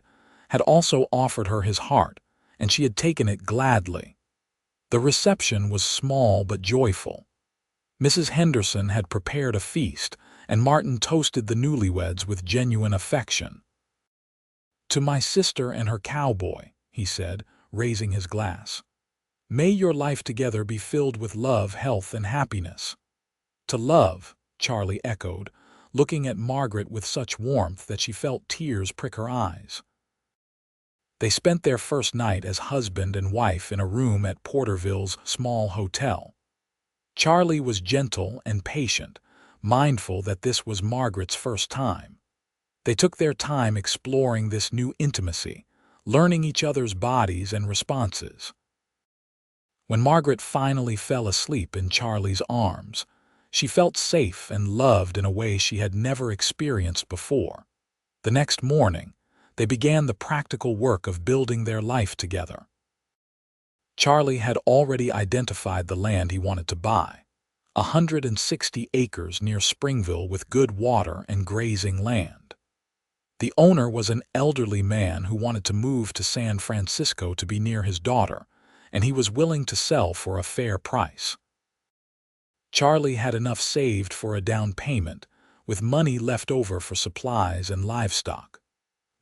had also offered her his heart, and she had taken it gladly. The reception was small but joyful. Mrs. Henderson had prepared a feast, and Martin toasted the newlyweds with genuine affection. "To my sister and her cowboy," he said, raising his glass. "May your life together be filled with love, health, and happiness." "To love," Charlie echoed, looking at Margaret with such warmth that she felt tears prick her eyes. They spent their first night as husband and wife in a room at Porterville's small hotel. Charlie was gentle and patient, mindful that this was Margaret's first time. They took their time exploring this new intimacy, learning each other's bodies and responses. When Margaret finally fell asleep in Charlie's arms, she felt safe and loved in a way she had never experienced before. The next morning, they began the practical work of building their life together. Charlie had already identified the land he wanted to buy, 160 acres near Springville with good water and grazing land. The owner was an elderly man who wanted to move to San Francisco to be near his daughter, and he was willing to sell for a fair price. Charlie had enough saved for a down payment, with money left over for supplies and livestock.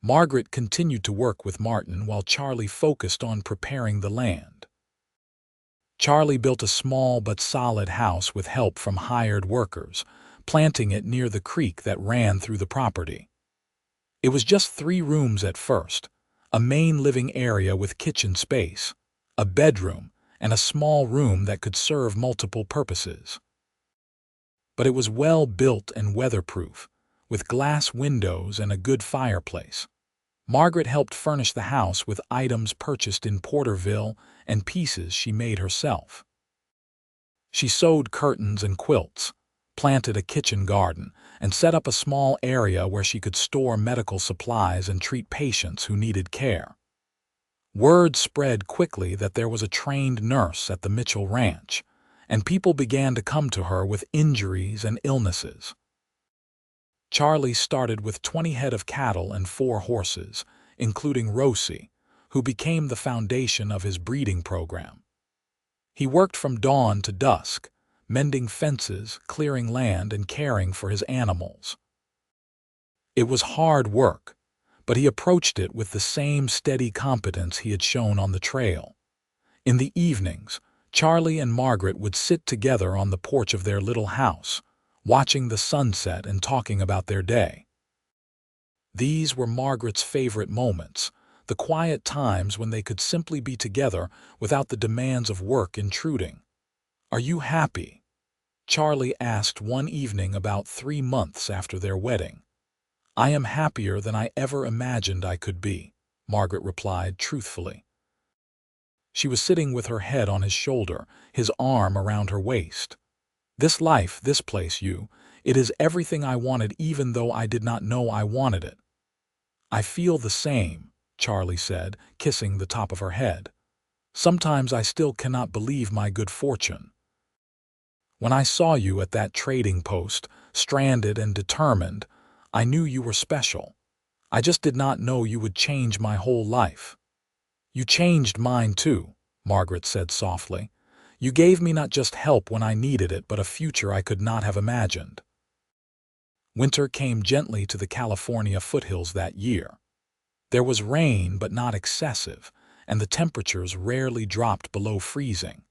Margaret continued to work with Martin while Charlie focused on preparing the land. Charlie built a small but solid house with help from hired workers, planting it near the creek that ran through the property. It was just 3 rooms at first, a main living area with kitchen space, a bedroom, and a small room that could serve multiple purposes. But it was well built and weatherproof, with glass windows and a good fireplace. Margaret helped furnish the house with items purchased in Porterville and pieces she made herself. She sewed curtains and quilts, planted a kitchen garden, and set up a small area where she could store medical supplies and treat patients who needed care. Word spread quickly that there was a trained nurse at the Mitchell Ranch, and people began to come to her with injuries and illnesses. Charlie started with 20 head of cattle and 4 horses, including Rosie, who became the foundation of his breeding program. He worked from dawn to dusk, mending fences, clearing land, and caring for his animals. It was hard work, but he approached it with the same steady competence he had shown on the trail. In the evenings, Charlie and Margaret would sit together on the porch of their little house, watching the sunset and talking about their day. These were Margaret's favorite moments, the quiet times when they could simply be together without the demands of work intruding. "Are you happy?" Charlie asked one evening about 3 months after their wedding. "I am happier than I ever imagined I could be," Margaret replied truthfully. She was sitting with her head on his shoulder, his arm around her waist. "This life, this place, it is everything I wanted even though I did not know I wanted it." "I feel the same," Charlie said, kissing the top of her head. "Sometimes I still cannot believe my good fortune. When I saw you at that trading post, stranded and determined, I knew you were special. I just did not know you would change my whole life." "You changed mine too," Margaret said softly. "You gave me not just help when I needed it, but a future I could not have imagined." Winter came gently to the California foothills that year. There was rain, but not excessive, and the temperatures rarely dropped below freezing.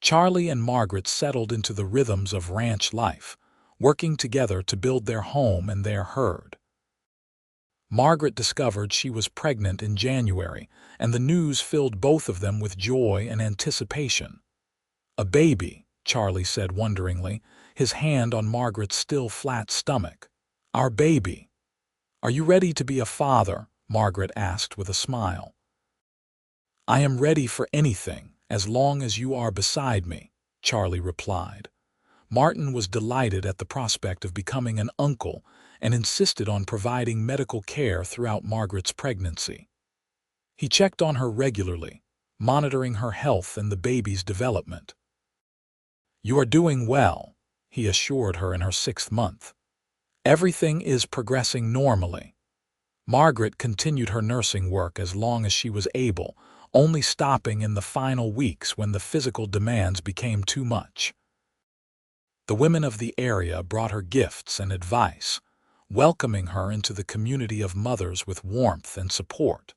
Charlie and Margaret settled into the rhythms of ranch life, working together to build their home and their herd. Margaret discovered she was pregnant in January, and the news filled both of them with joy and anticipation. "A baby," Charlie said wonderingly, his hand on Margaret's still flat stomach. "Our baby." "Are you ready to be a father?" Margaret asked with a smile. "I am ready for anything, as long as you are beside me," Charlie replied. Martin was delighted at the prospect of becoming an uncle and insisted on providing medical care throughout Margaret's pregnancy. He checked on her regularly, monitoring her health and the baby's development. "You are doing well," he assured her in her 6th month. "Everything is progressing normally." Margaret continued her nursing work as long as she was able, only stopping in the final weeks when the physical demands became too much. The women of the area brought her gifts and advice, welcoming her into the community of mothers with warmth and support.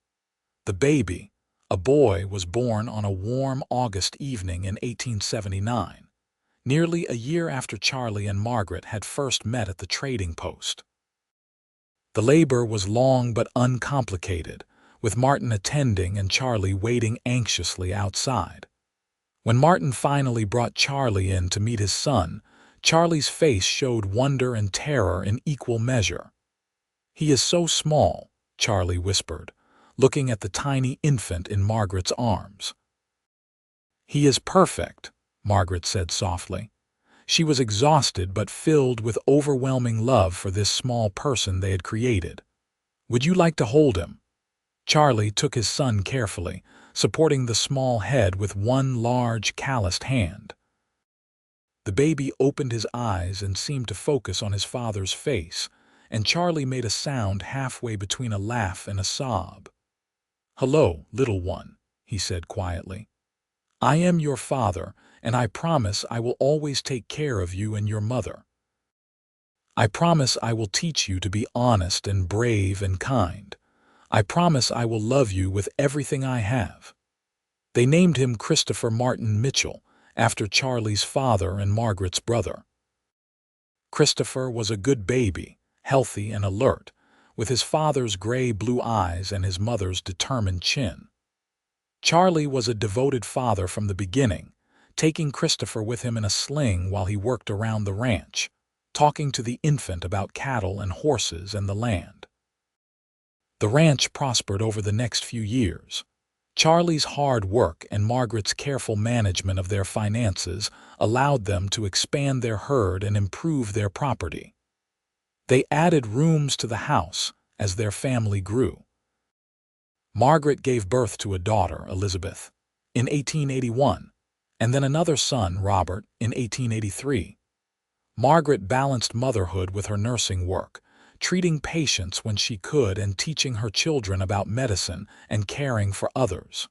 The baby, a boy, was born on a warm August evening in 1879, nearly a year after Charlie and Margaret had first met at the trading post. The labor was long but uncomplicated, with Martin attending and Charlie waiting anxiously outside. When Martin finally brought Charlie in to meet his son, Charlie's face showed wonder and terror in equal measure. "He is so small," Charlie whispered, looking at the tiny infant in Margaret's arms. "He is perfect," Margaret said softly. She was exhausted but filled with overwhelming love for this small person they had created. "Would you like to hold him?" Charlie took his son carefully, supporting the small head with one large, calloused hand. The baby opened his eyes and seemed to focus on his father's face, and Charlie made a sound halfway between a laugh and a sob. "Hello, little one," he said quietly. "I am your father, and I promise I will always take care of you and your mother. I promise I will teach you to be honest and brave and kind. I promise I will love you with everything I have." They named him Christopher Martin Mitchell, after Charlie's father and Margaret's brother. Christopher was a good baby, healthy and alert, with his father's gray-blue eyes and his mother's determined chin. Charlie was a devoted father from the beginning, taking Christopher with him in a sling while he worked around the ranch, talking to the infant about cattle and horses and the land. The ranch prospered over the next few years. Charlie's hard work and Margaret's careful management of their finances allowed them to expand their herd and improve their property. They added rooms to the house as their family grew. Margaret gave birth to a daughter, Elizabeth, in 1881, and then another son, Robert, in 1883. Margaret balanced motherhood with her nursing work, treating patients when she could and teaching her children about medicine and caring for others.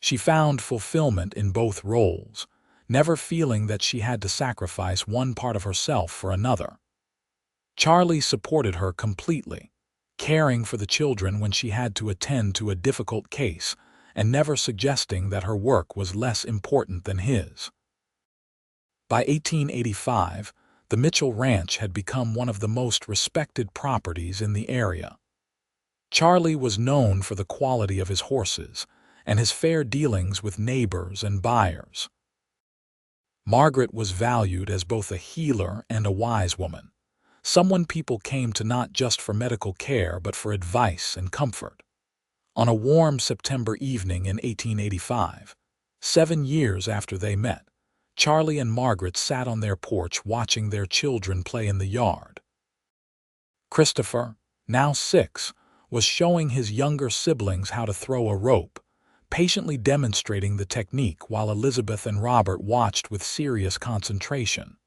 She found fulfillment in both roles, never feeling that she had to sacrifice one part of herself for another. Charlie supported her completely, caring for the children when she had to attend to a difficult case and never suggesting that her work was less important than his. By 1885, the Mitchell Ranch had become one of the most respected properties in the area. Charlie was known for the quality of his horses and his fair dealings with neighbors and buyers. Margaret was valued as both a healer and a wise woman, someone people came to not just for medical care but for advice and comfort. On a warm September evening in 1885, 7 years after they met, Charlie and Margaret sat on their porch watching their children play in the yard. Christopher, now 6, was showing his younger siblings how to throw a rope, patiently demonstrating the technique while Elizabeth and Robert watched with serious concentration.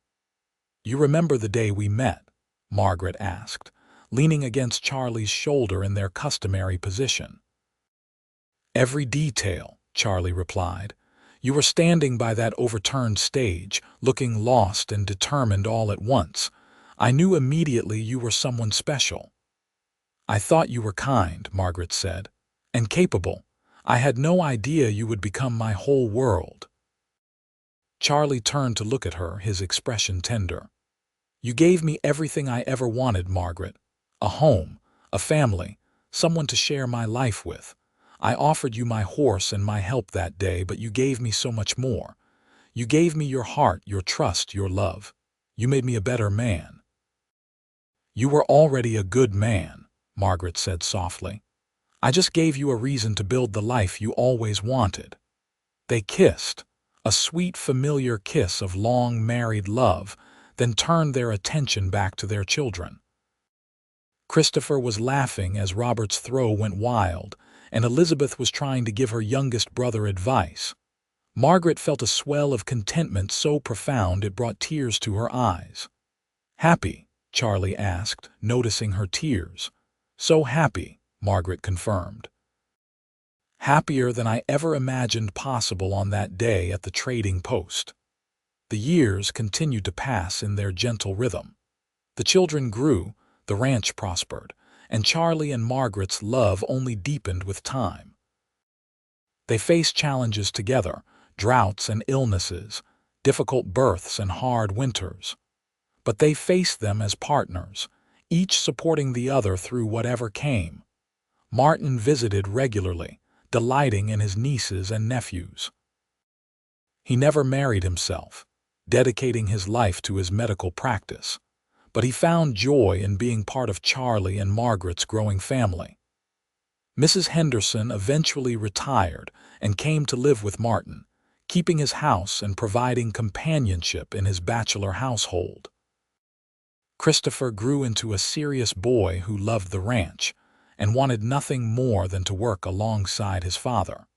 "You remember the day we met?" Margaret asked, leaning against Charlie's shoulder in their customary position. "Every detail," Charlie replied. "You were standing by that overturned stage, looking lost and determined all at once. I knew immediately you were someone special." "I thought you were kind," Margaret said, "and capable. I had no idea you would become my whole world." Charlie turned to look at her, his expression tender. "You gave me everything I ever wanted, Margaret. A home, a family, someone to share my life with. I offered you my horse and my help that day, but you gave me so much more. You gave me your heart, your trust, your love. You made me a better man." "You were already a good man," Margaret said softly. "I just gave you a reason to build the life you always wanted." They kissed, a sweet, familiar kiss of long married love, then turned their attention back to their children. Christopher was laughing as Robert's throw went wild, and Elizabeth was trying to give her youngest brother advice. Margaret felt a swell of contentment so profound it brought tears to her eyes. "Happy?" Charlie asked, noticing her tears. "So happy," Margaret confirmed. "Happier than I ever imagined possible on that day at the trading post." The years continued to pass in their gentle rhythm. The children grew, the ranch prospered, and Charlie and Margaret's love only deepened with time. They faced challenges together, droughts and illnesses, difficult births and hard winters. But they faced them as partners, each supporting the other through whatever came. Martin visited regularly, delighting in his nieces and nephews. He never married himself, dedicating his life to his medical practice, but he found joy in being part of Charlie and Margaret's growing family. Mrs. Henderson eventually retired and came to live with Martin, keeping his house and providing companionship in his bachelor household. Christopher grew into a serious boy who loved the ranch and wanted nothing more than to work alongside his father.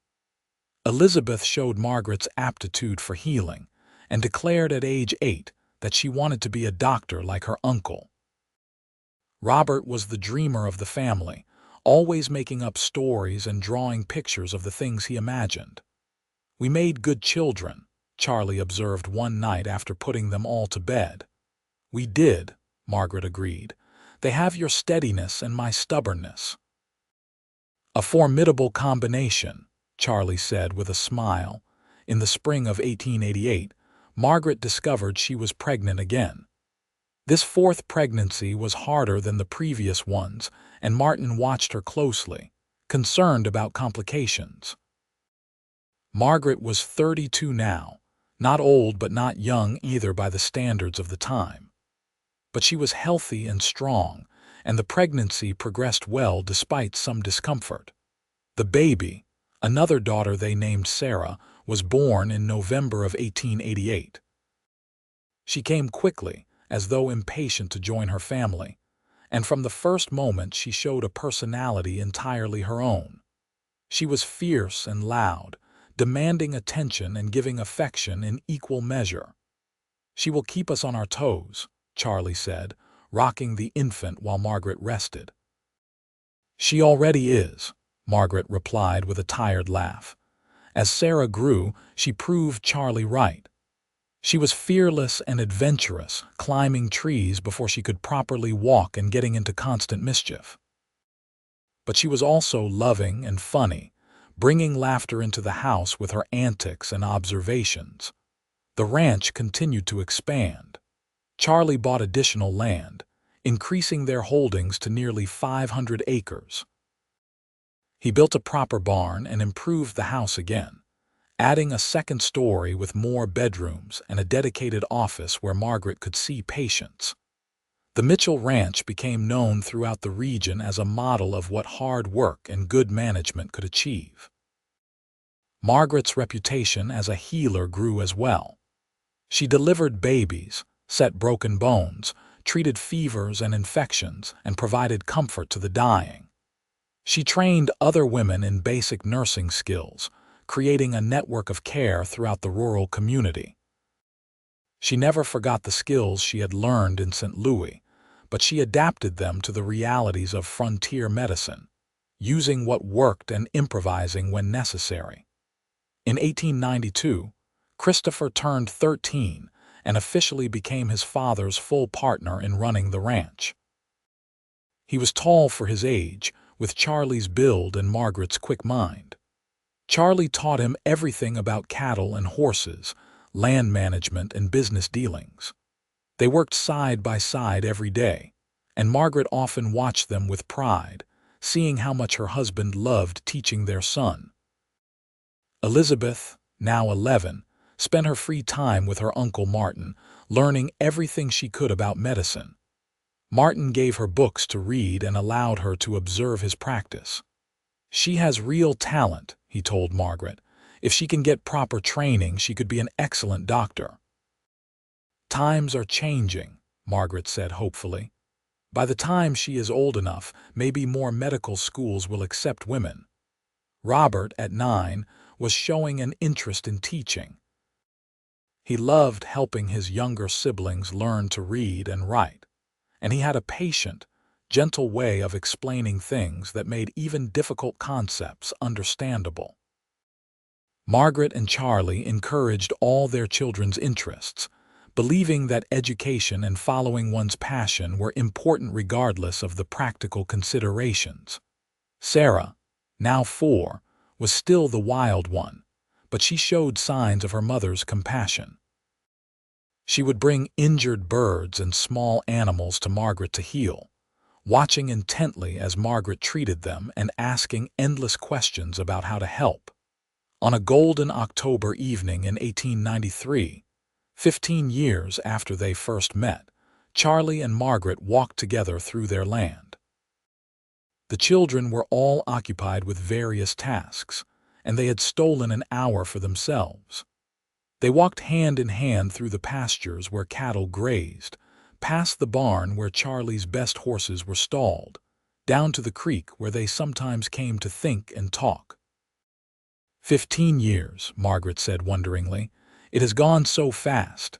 Elizabeth showed Margaret's aptitude for healing and declared at age 8 that she wanted to be a doctor like her uncle. Robert was the dreamer of the family, always making up stories and drawing pictures of the things he imagined. "We made good children," Charlie observed one night after putting them all to bed. "We did," Margaret agreed. "They have your steadiness and my stubbornness." "A formidable combination," Charlie said with a smile. In the spring of 1888, Margaret discovered she was pregnant again. This 4th pregnancy was harder than the previous ones, and Martin watched her closely, concerned about complications. Margaret was 32 now, not old but not young either by the standards of the time. But she was healthy and strong, and the pregnancy progressed well despite some discomfort. The baby, Another daughter they named Sarah was born in November of 1888. She came quickly, as though impatient to join her family, and from the first moment she showed a personality entirely her own. She was fierce and loud, demanding attention and giving affection in equal measure. "She will keep us on our toes," Charlie said, rocking the infant while Margaret rested. "She already is," Margaret replied with a tired laugh. As Sarah grew, she proved Charlie right. She was fearless and adventurous, climbing trees before she could properly walk and getting into constant mischief. But she was also loving and funny, bringing laughter into the house with her antics and observations. The ranch continued to expand. Charlie bought additional land, increasing their holdings to nearly 500 acres. He built a proper barn and improved the house again, adding a second story with more bedrooms and a dedicated office where Margaret could see patients. The Mitchell Ranch became known throughout the region as a model of what hard work and good management could achieve. Margaret's reputation as a healer grew as well. She delivered babies, set broken bones, treated fevers and infections, and provided comfort to the dying. She trained other women in basic nursing skills, creating a network of care throughout the rural community. She never forgot the skills she had learned in St. Louis, but she adapted them to the realities of frontier medicine, using what worked and improvising when necessary. In 1892, Christopher turned 13 and officially became his father's full partner in running the ranch. He was tall for his age, with Charlie's build and Margaret's quick mind. Charlie taught him everything about cattle and horses, land management and business dealings. They worked side by side every day, and Margaret often watched them with pride, seeing how much her husband loved teaching their son. Elizabeth, now 11, spent her free time with her Uncle Martin, learning everything she could about medicine. Martin gave her books to read and allowed her to observe his practice. "She has real talent," he told Margaret. "If she can get proper training, she could be an excellent doctor." "Times are changing," Margaret said hopefully. "By the time she is old enough, maybe more medical schools will accept women." Robert, at 9, was showing an interest in teaching. He loved helping his younger siblings learn to read and write, and he had a patient, gentle way of explaining things that made even difficult concepts understandable. Margaret and Charlie encouraged all their children's interests, believing that education and following one's passion were important regardless of the practical considerations. Sarah, now 4, was still the wild one, but she showed signs of her mother's compassion. She would bring injured birds and small animals to Margaret to heal, watching intently as Margaret treated them and asking endless questions about how to help. On a golden October evening in 1893, 15 years after they first met, Charlie and Margaret walked together through their land. The children were all occupied with various tasks, and they had stolen an hour for themselves. They walked hand in hand through the pastures where cattle grazed, past the barn where Charlie's best horses were stalled, down to the creek where they sometimes came to think and talk. 15 years, Margaret said wonderingly. "It has gone so fast."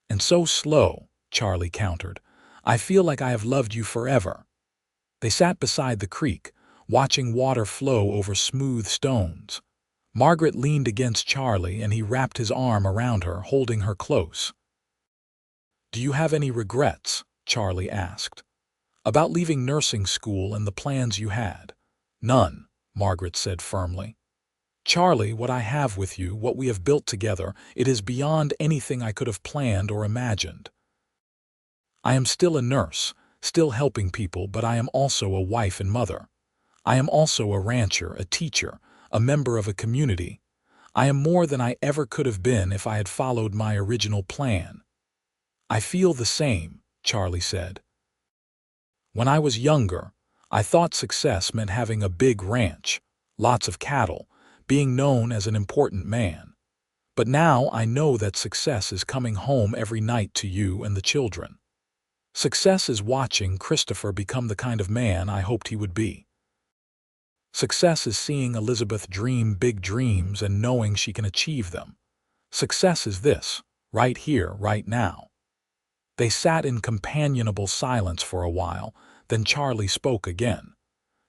"And so slow," Charlie countered. "I feel like I have loved you forever." They sat beside the creek, watching water flow over smooth stones. Margaret leaned against Charlie and he wrapped his arm around her, holding her close. "Do you have any regrets?" Charlie asked. "About leaving nursing school and the plans you had?" "None," Margaret said firmly. "Charlie, what I have with you, what we have built together, it is beyond anything I could have planned or imagined. I am still a nurse, still helping people, but I am also a wife and mother. I am also a rancher, a teacher, a member of a community. I am more than I ever could have been if I had followed my original plan." "I feel the same," Charlie said. "When I was younger, I thought success meant having a big ranch, lots of cattle, being known as an important man. But now I know that success is coming home every night to you and the children. Success is watching Christopher become the kind of man I hoped he would be. Success is seeing Elizabeth dream big dreams and knowing she can achieve them. Success is this, right here, right now. They sat in companionable silence for a while, then Charlie spoke again.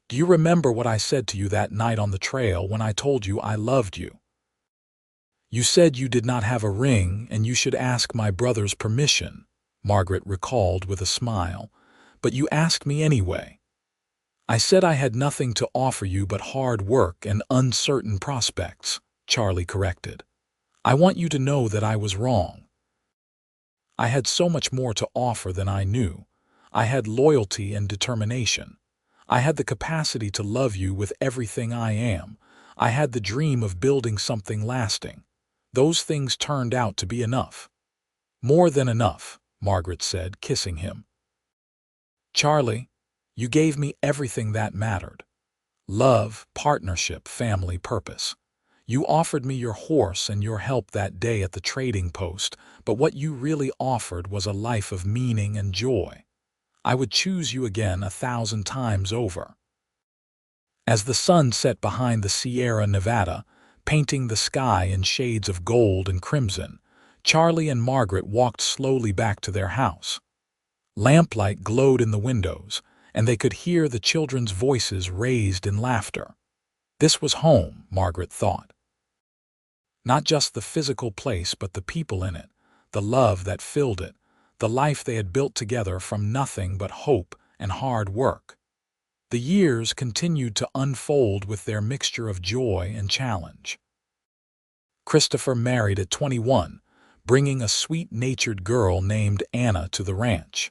Do you remember what I said to you that night on the trail when I told you I loved you? You said you did not have a ring and you should ask my brother's permission, Margaret recalled with a smile, but you asked me anyway. I said I had nothing to offer you but hard work and uncertain prospects, Charlie corrected. I want you to know that I was wrong. I had so much more to offer than I knew. I had loyalty and determination. I had the capacity to love you with everything I am. I had the dream of building something lasting. Those things turned out to be enough. More than enough, Margaret said, kissing him. Charlie, you gave me everything that mattered. Love, partnership, family, purpose. You offered me your horse and your help that day at the trading post, but what you really offered was a life of meaning and joy. I would choose you again 1,000 times over. As the sun set behind the Sierra Nevada, painting the sky in shades of gold and crimson, Charlie and Margaret walked slowly back to their house. Lamplight glowed in the windows, and they could hear the children's voices raised in laughter. This was home, Margaret thought. Not just the physical place, but the people in it, the love that filled it, the life they had built together from nothing but hope and hard work. The years continued to unfold with their mixture of joy and challenge. Christopher married at 21, bringing a sweet-natured girl named Anna to the ranch.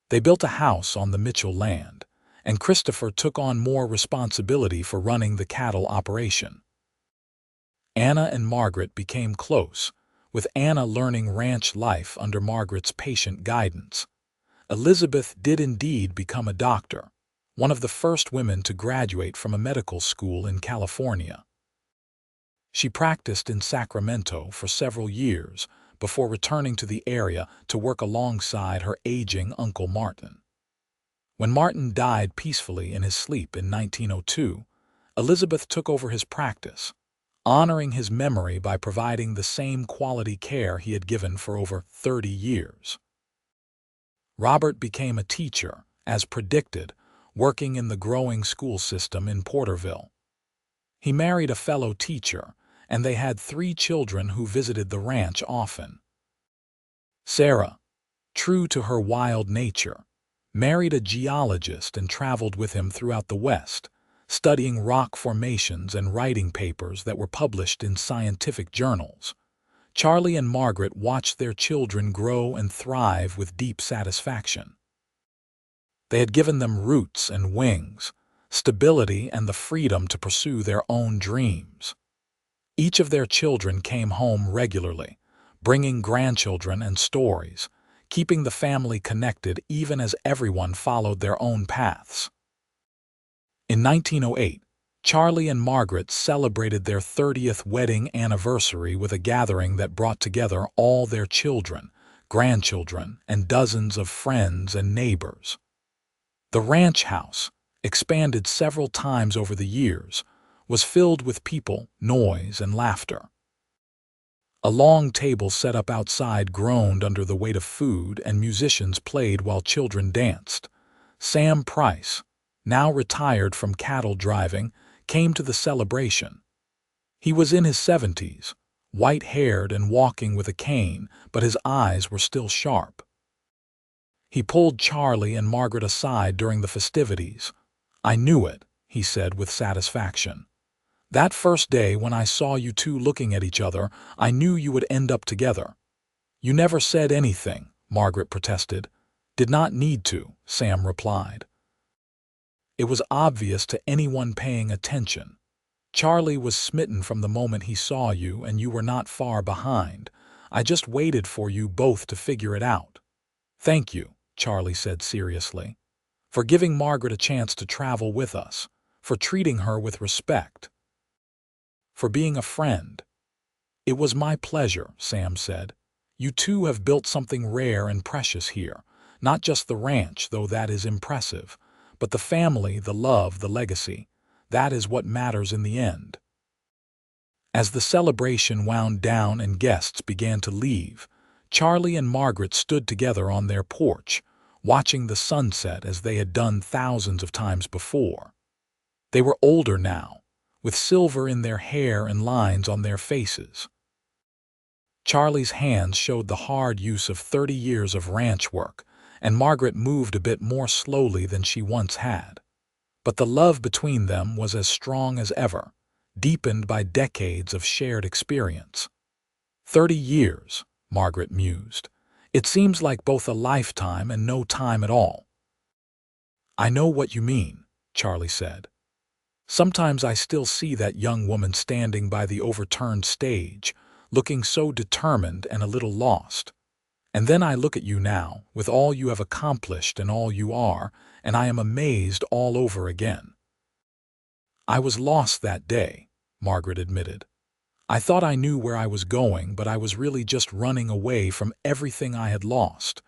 They built a house on the Mitchell land, and Christopher took on more responsibility for running the cattle operation. Anna and Margaret became close, with Anna learning ranch life under Margaret's patient guidance. Elizabeth did indeed become a doctor, one of the first women to graduate from a medical school in California. She practiced in Sacramento for several years before returning to the area to work alongside her aging Uncle Martin. When Martin died peacefully in his sleep in 1902, Elizabeth took over his practice, honoring his memory by providing the same quality care he had given for over 30 years. Robert became a teacher, as predicted, working in the growing school system in Porterville. He married a fellow teacher, and they had 3 children who visited the ranch often. Sarah, true to her wild nature, married a geologist and traveled with him throughout the West, studying rock formations and writing papers that were published in scientific journals. Charlie and Margaret watched their children grow and thrive with deep satisfaction. They had given them roots and wings, stability and the freedom to pursue their own dreams. Each of their children came home regularly, bringing grandchildren and stories, keeping the family connected even as everyone followed their own paths. In 1908, Charlie and Margaret celebrated their 30th wedding anniversary with a gathering that brought together all their children, grandchildren, and dozens of friends and neighbors. The ranch house, expanded several times over the years, was filled with people, noise, and laughter. A long table set up outside groaned under the weight of food, and musicians played while children danced. Sam Price, now retired from cattle driving, came to the celebration. He was in his 70s, white-haired and walking with a cane, but his eyes were still sharp. He pulled Charlie and Margaret aside during the festivities. "I knew it," he said with satisfaction. "That first day when I saw you two looking at each other, I knew you would end up together." "You never said anything," Margaret protested. "Did not need to," Sam replied. It was obvious to anyone paying attention. Charlie was smitten from the moment he saw you, and you were not far behind. I just waited for you both to figure it out. "Thank you," Charlie said seriously, "for giving Margaret a chance to travel with us, for treating her with respect." for being a friend. It was my pleasure, Sam said. You two have built something rare and precious here. Not just the ranch, though that is impressive, but the family, the love, the legacy. That is what matters in the end. As the celebration wound down and guests began to leave, Charlie and Margaret stood together on their porch, watching the sunset as they had done thousands of times before. They were older now, with silver in their hair and lines on their faces. Charlie's hands showed the hard use of 30 years of ranch work, and Margaret moved a bit more slowly than she once had. But the love between them was as strong as ever, deepened by decades of shared experience. 30 years, Margaret mused. It seems like both a lifetime and no time at all. I know what you mean, Charlie said. Sometimes I still see that young woman standing by the overturned stage, looking so determined and a little lost. And then I look at you now, with all you have accomplished and all you are, and I am amazed all over again. I was lost that day, Margaret admitted. I thought I knew where I was going, but I was really just running away from everything I had lost.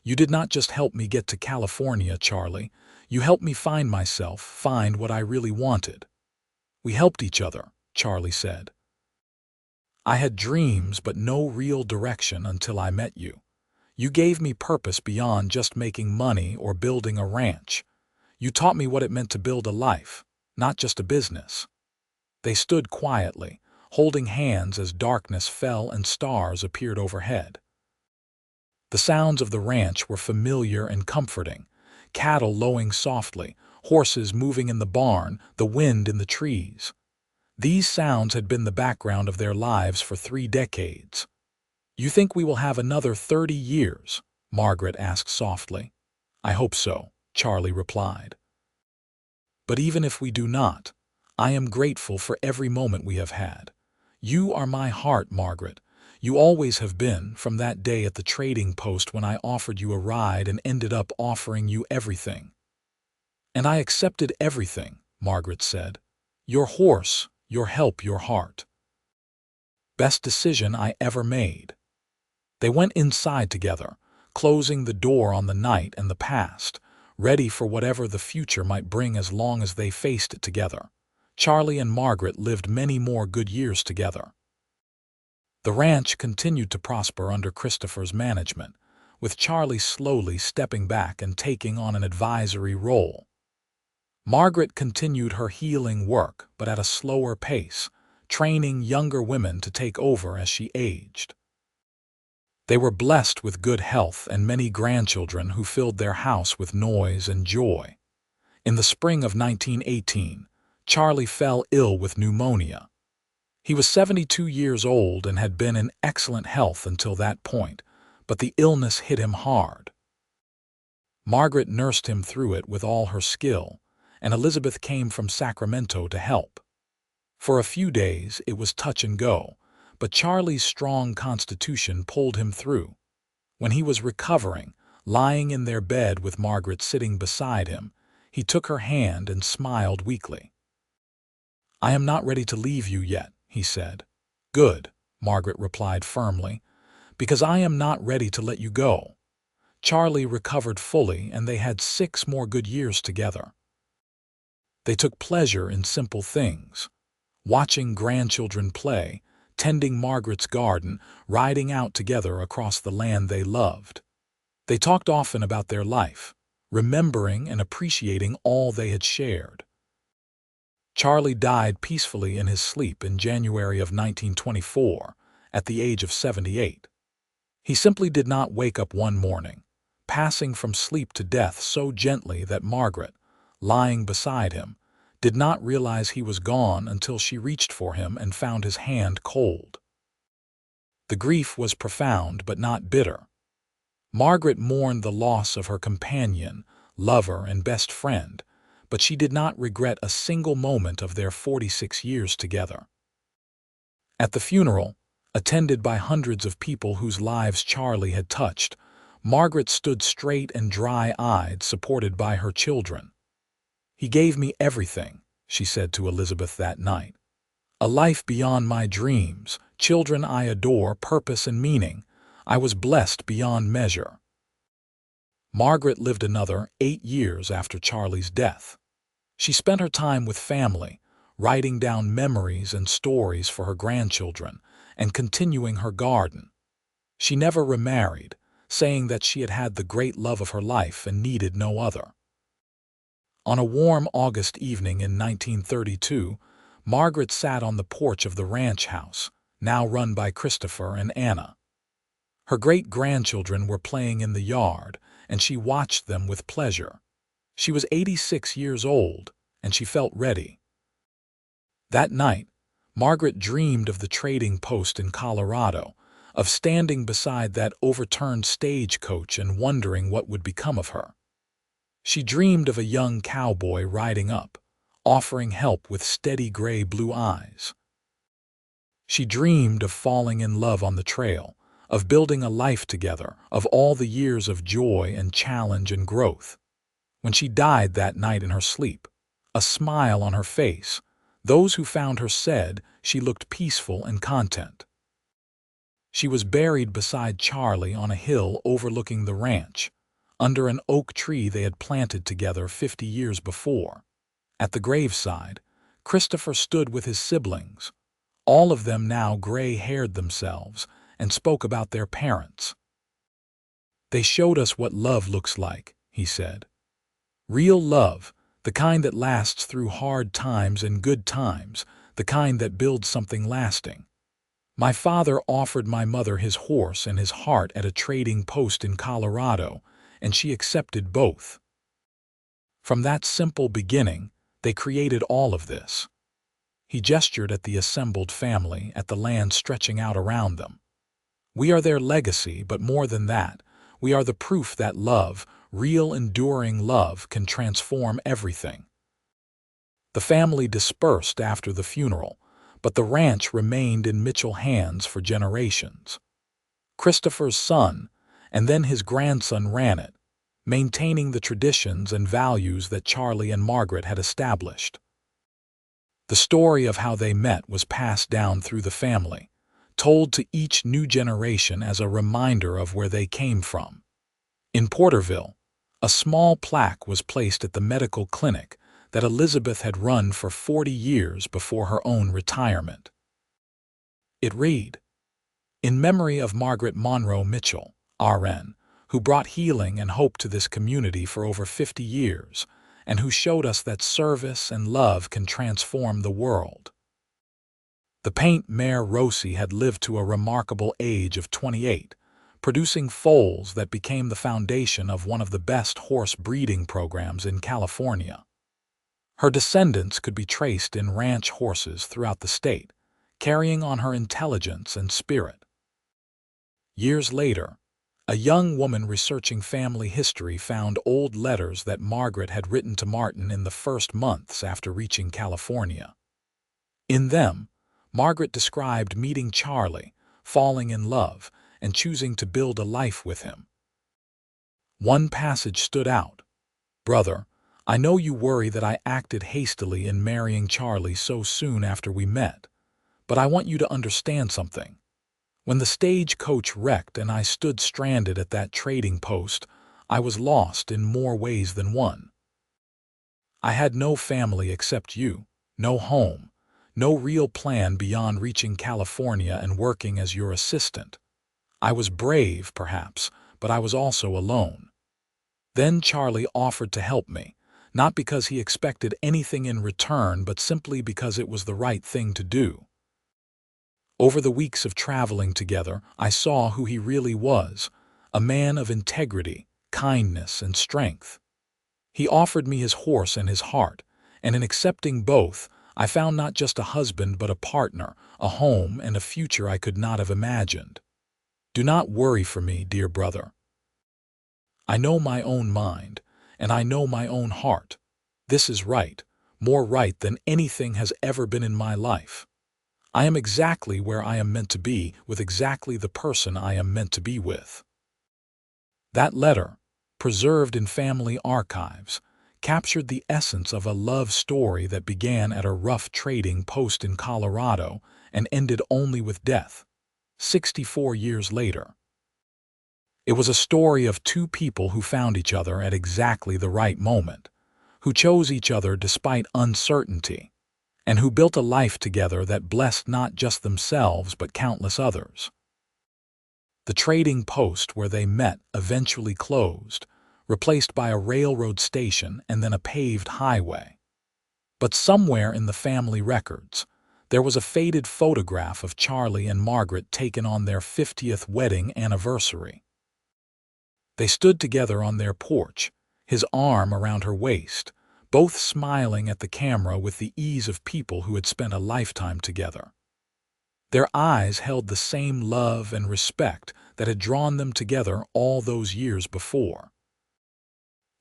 You did not just help me get to California, Charlie. You helped me find myself, find what I really wanted. We helped each other, Charlie said. I had dreams but no real direction until I met you. You gave me purpose beyond just making money or building a ranch. You taught me what it meant to build a life, not just a business. They stood quietly, holding hands as darkness fell and stars appeared overhead. The sounds of the ranch were familiar and comforting. Cattle lowing softly, horses moving in the barn, the wind in the trees. These sounds had been the background of their lives for 3 decades. You think we will have another 30 years? Margaret asked softly. I hope so, Charlie replied. But even if we do not, I am grateful for every moment we have had. You are my heart, Margaret. You always have been, from that day at the trading post when I offered you a ride and ended up offering you everything. And I accepted everything, Margaret said. Your horse, your help, your heart. Best decision I ever made. They went inside together, closing the door on the night and the past, ready for whatever the future might bring as long as they faced it together. Charlie and Margaret lived many more good years together. The ranch continued to prosper under Christopher's management, with Charlie slowly stepping back and taking on an advisory role. Margaret continued her healing work, but at a slower pace, training younger women to take over as she aged. They were blessed with good health and many grandchildren who filled their house with noise and joy. In the spring of 1918, Charlie fell ill with pneumonia. He was 72 years old and had been in excellent health until that point, but the illness hit him hard. Margaret nursed him through it with all her skill, and Elizabeth came from Sacramento to help. For a few days it was touch and go, but Charlie's strong constitution pulled him through. When he was recovering, lying in their bed with Margaret sitting beside him, he took her hand and smiled weakly. I am not ready to leave you yet, he said. Good, Margaret replied firmly, because I am not ready to let you go. Charlie recovered fully, and they had 6 more good years together. They took pleasure in simple things, watching grandchildren play, tending Margaret's garden, riding out together across the land they loved. They talked often about their life, remembering and appreciating all they had shared. Charlie died peacefully in his sleep in January of 1924, at the age of 78. He simply did not wake up one morning, passing from sleep to death so gently that Margaret, lying beside him, did not realize he was gone until she reached for him and found his hand cold. The grief was profound but not bitter. Margaret mourned the loss of her companion, lover, and best friend, but she did not regret a single moment of their 46 years together. At the funeral, attended by hundreds of people whose lives Charlie had touched, Margaret stood straight and dry-eyed, supported by her children. He gave me everything, she said to Elizabeth that night. A life beyond my dreams, children I adore, purpose and meaning. I was blessed beyond measure. Margaret lived another 8 years after Charlie's death. She spent her time with family, writing down memories and stories for her grandchildren, and continuing her garden. She never remarried, saying that she had had the great love of her life and needed no other. On a warm August evening in 1932, Margaret sat on the porch of the ranch house, now run by Christopher and Anna. Her great-grandchildren were playing in the yard, and she watched them with pleasure. She was 86 years old, and she felt ready. That night, Margaret dreamed of the trading post in Colorado, of standing beside that overturned stagecoach and wondering what would become of her. She dreamed of a young cowboy riding up, offering help with steady gray-blue eyes. She dreamed of falling in love on the trail, of building a life together, of all the years of joy and challenge and growth. When she died that night in her sleep, a smile on her face, those who found her said she looked peaceful and content. She was buried beside Charlie on a hill overlooking the ranch, under an oak tree they had planted together 50 years before. At the graveside, Christopher stood with his siblings, all of them now gray-haired themselves, and spoke about their parents. "They showed us what love looks like," he said. "Real love, the kind that lasts through hard times and good times, the kind that builds something lasting. My father offered my mother his horse and his heart at a trading post in Colorado, and she accepted both. From that simple beginning, they created all of this." He gestured at the assembled family, at the land stretching out around them. "We are their legacy, but more than that, we are the proof that love, real enduring love, can transform everything." The family dispersed after the funeral, but the ranch remained in Mitchell hands for generations. Christopher's son, and then his grandson ran it, maintaining the traditions and values that Charlie and Margaret had established. The story of how they met was passed down through the family, told to each new generation as a reminder of where they came from. In Porterville, a small plaque was placed at the medical clinic that Elizabeth had run for 40 years before her own retirement. It read, "In memory of Margaret Monroe Mitchell, RN, who brought healing and hope to this community for over 50 years, and who showed us that service and love can transform the world." The paint mare Rosie had lived to a remarkable age of 28, producing foals that became the foundation of one of the best horse breeding programs in California. Her descendants could be traced in ranch horses throughout the state, carrying on her intelligence and spirit. Years later, a young woman researching family history found old letters that Margaret had written to Martin in the first months after reaching California. In them, Margaret described meeting Charlie, falling in love, and choosing to build a life with him. One passage stood out. "Brother, I know you worry that I acted hastily in marrying Charlie so soon after we met, but I want you to understand something. When the stagecoach wrecked and I stood stranded at that trading post, I was lost in more ways than one. I had no family except you, no home, no real plan beyond reaching California and working as your assistant. I was brave, perhaps, but I was also alone. Then Charlie offered to help me, not because he expected anything in return, but simply because it was the right thing to do. Over the weeks of traveling together, I saw who he really was, a man of integrity, kindness, and strength. He offered me his horse and his heart, and in accepting both, I found not just a husband but a partner, a home, and a future I could not have imagined. Do not worry for me, dear brother. I know my own mind, and I know my own heart. This is right, more right than anything has ever been in my life. I am exactly where I am meant to be, with exactly the person I am meant to be with." That letter, preserved in family archives, captured the essence of a love story that began at a rough trading post in Colorado and ended only with death, 64 years later. It was a story of two people who found each other at exactly the right moment, who chose each other despite uncertainty, and who built a life together that blessed not just themselves but countless others. The trading post where they met eventually closed, replaced by a railroad station and then a paved highway. But somewhere in the family records, there was a faded photograph of Charlie and Margaret taken on their 50th wedding anniversary. They stood together on their porch, his arm around her waist, both smiling at the camera with the ease of people who had spent a lifetime together. Their eyes held the same love and respect that had drawn them together all those years before.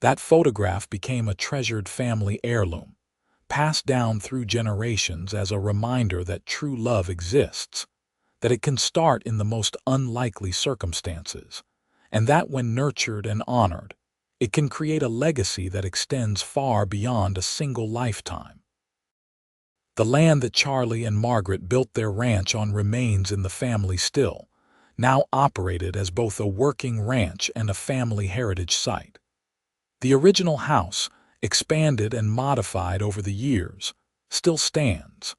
That photograph became a treasured family heirloom, passed down through generations as a reminder that true love exists, that it can start in the most unlikely circumstances, and that when nurtured and honored, it can create a legacy that extends far beyond a single lifetime. The land that Charlie and Margaret built their ranch on remains in the family still, now operated as both a working ranch and a family heritage site. The original house, expanded and modified over the years, still stands.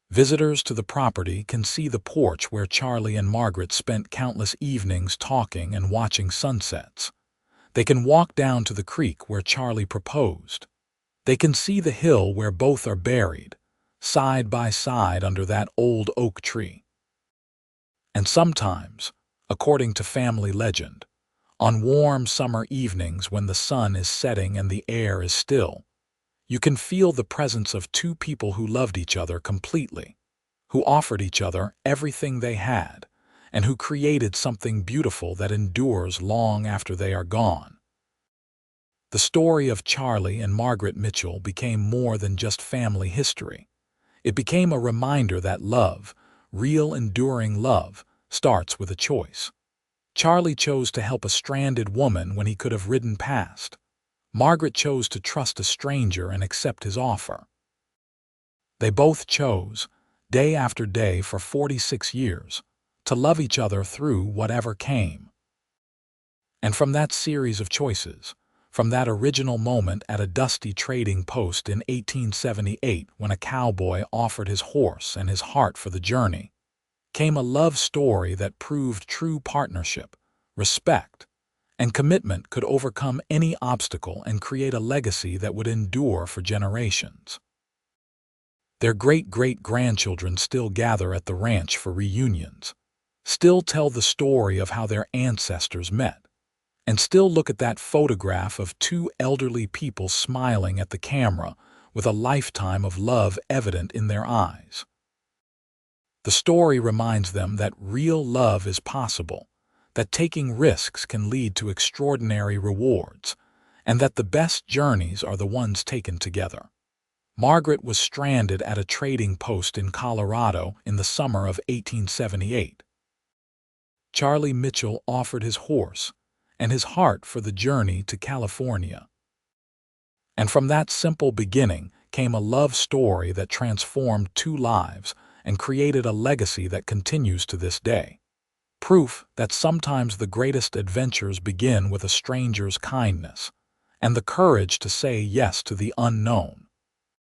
Visitors to the property can see the porch where Charlie and Margaret spent countless evenings talking and watching sunsets. They can walk down to the creek where Charlie proposed. They can see the hill where both are buried, side by side under that old oak tree. And sometimes, according to family legend, on warm summer evenings when the sun is setting and the air is still, you can feel the presence of two people who loved each other completely, who offered each other everything they had, and who created something beautiful that endures long after they are gone. The story of Charlie and Margaret Mitchell became more than just family history. It became a reminder that love, real enduring love, starts with a choice. Charlie chose to help a stranded woman when he could have ridden past. Margaret chose to trust a stranger and accept his offer. They both chose, day after day for 46 years, to love each other through whatever came. And from that series of choices, from that original moment at a dusty trading post in 1878 when a cowboy offered his horse and his heart for the journey, came a love story that proved true partnership, respect, and commitment could overcome any obstacle and create a legacy that would endure for generations. Their great-great-grandchildren still gather at the ranch for reunions, still tell the story of how their ancestors met, and still look at that photograph of two elderly people smiling at the camera with a lifetime of love evident in their eyes. The story reminds them that real love is possible, that taking risks can lead to extraordinary rewards, and that the best journeys are the ones taken together. Margaret was stranded at a trading post in Colorado in the summer of 1878. Charlie Mitchell offered his horse and his heart for the journey to California. And from that simple beginning came a love story that transformed two lives and created a legacy that continues to this day. Proof that sometimes the greatest adventures begin with a stranger's kindness and the courage to say yes to the unknown.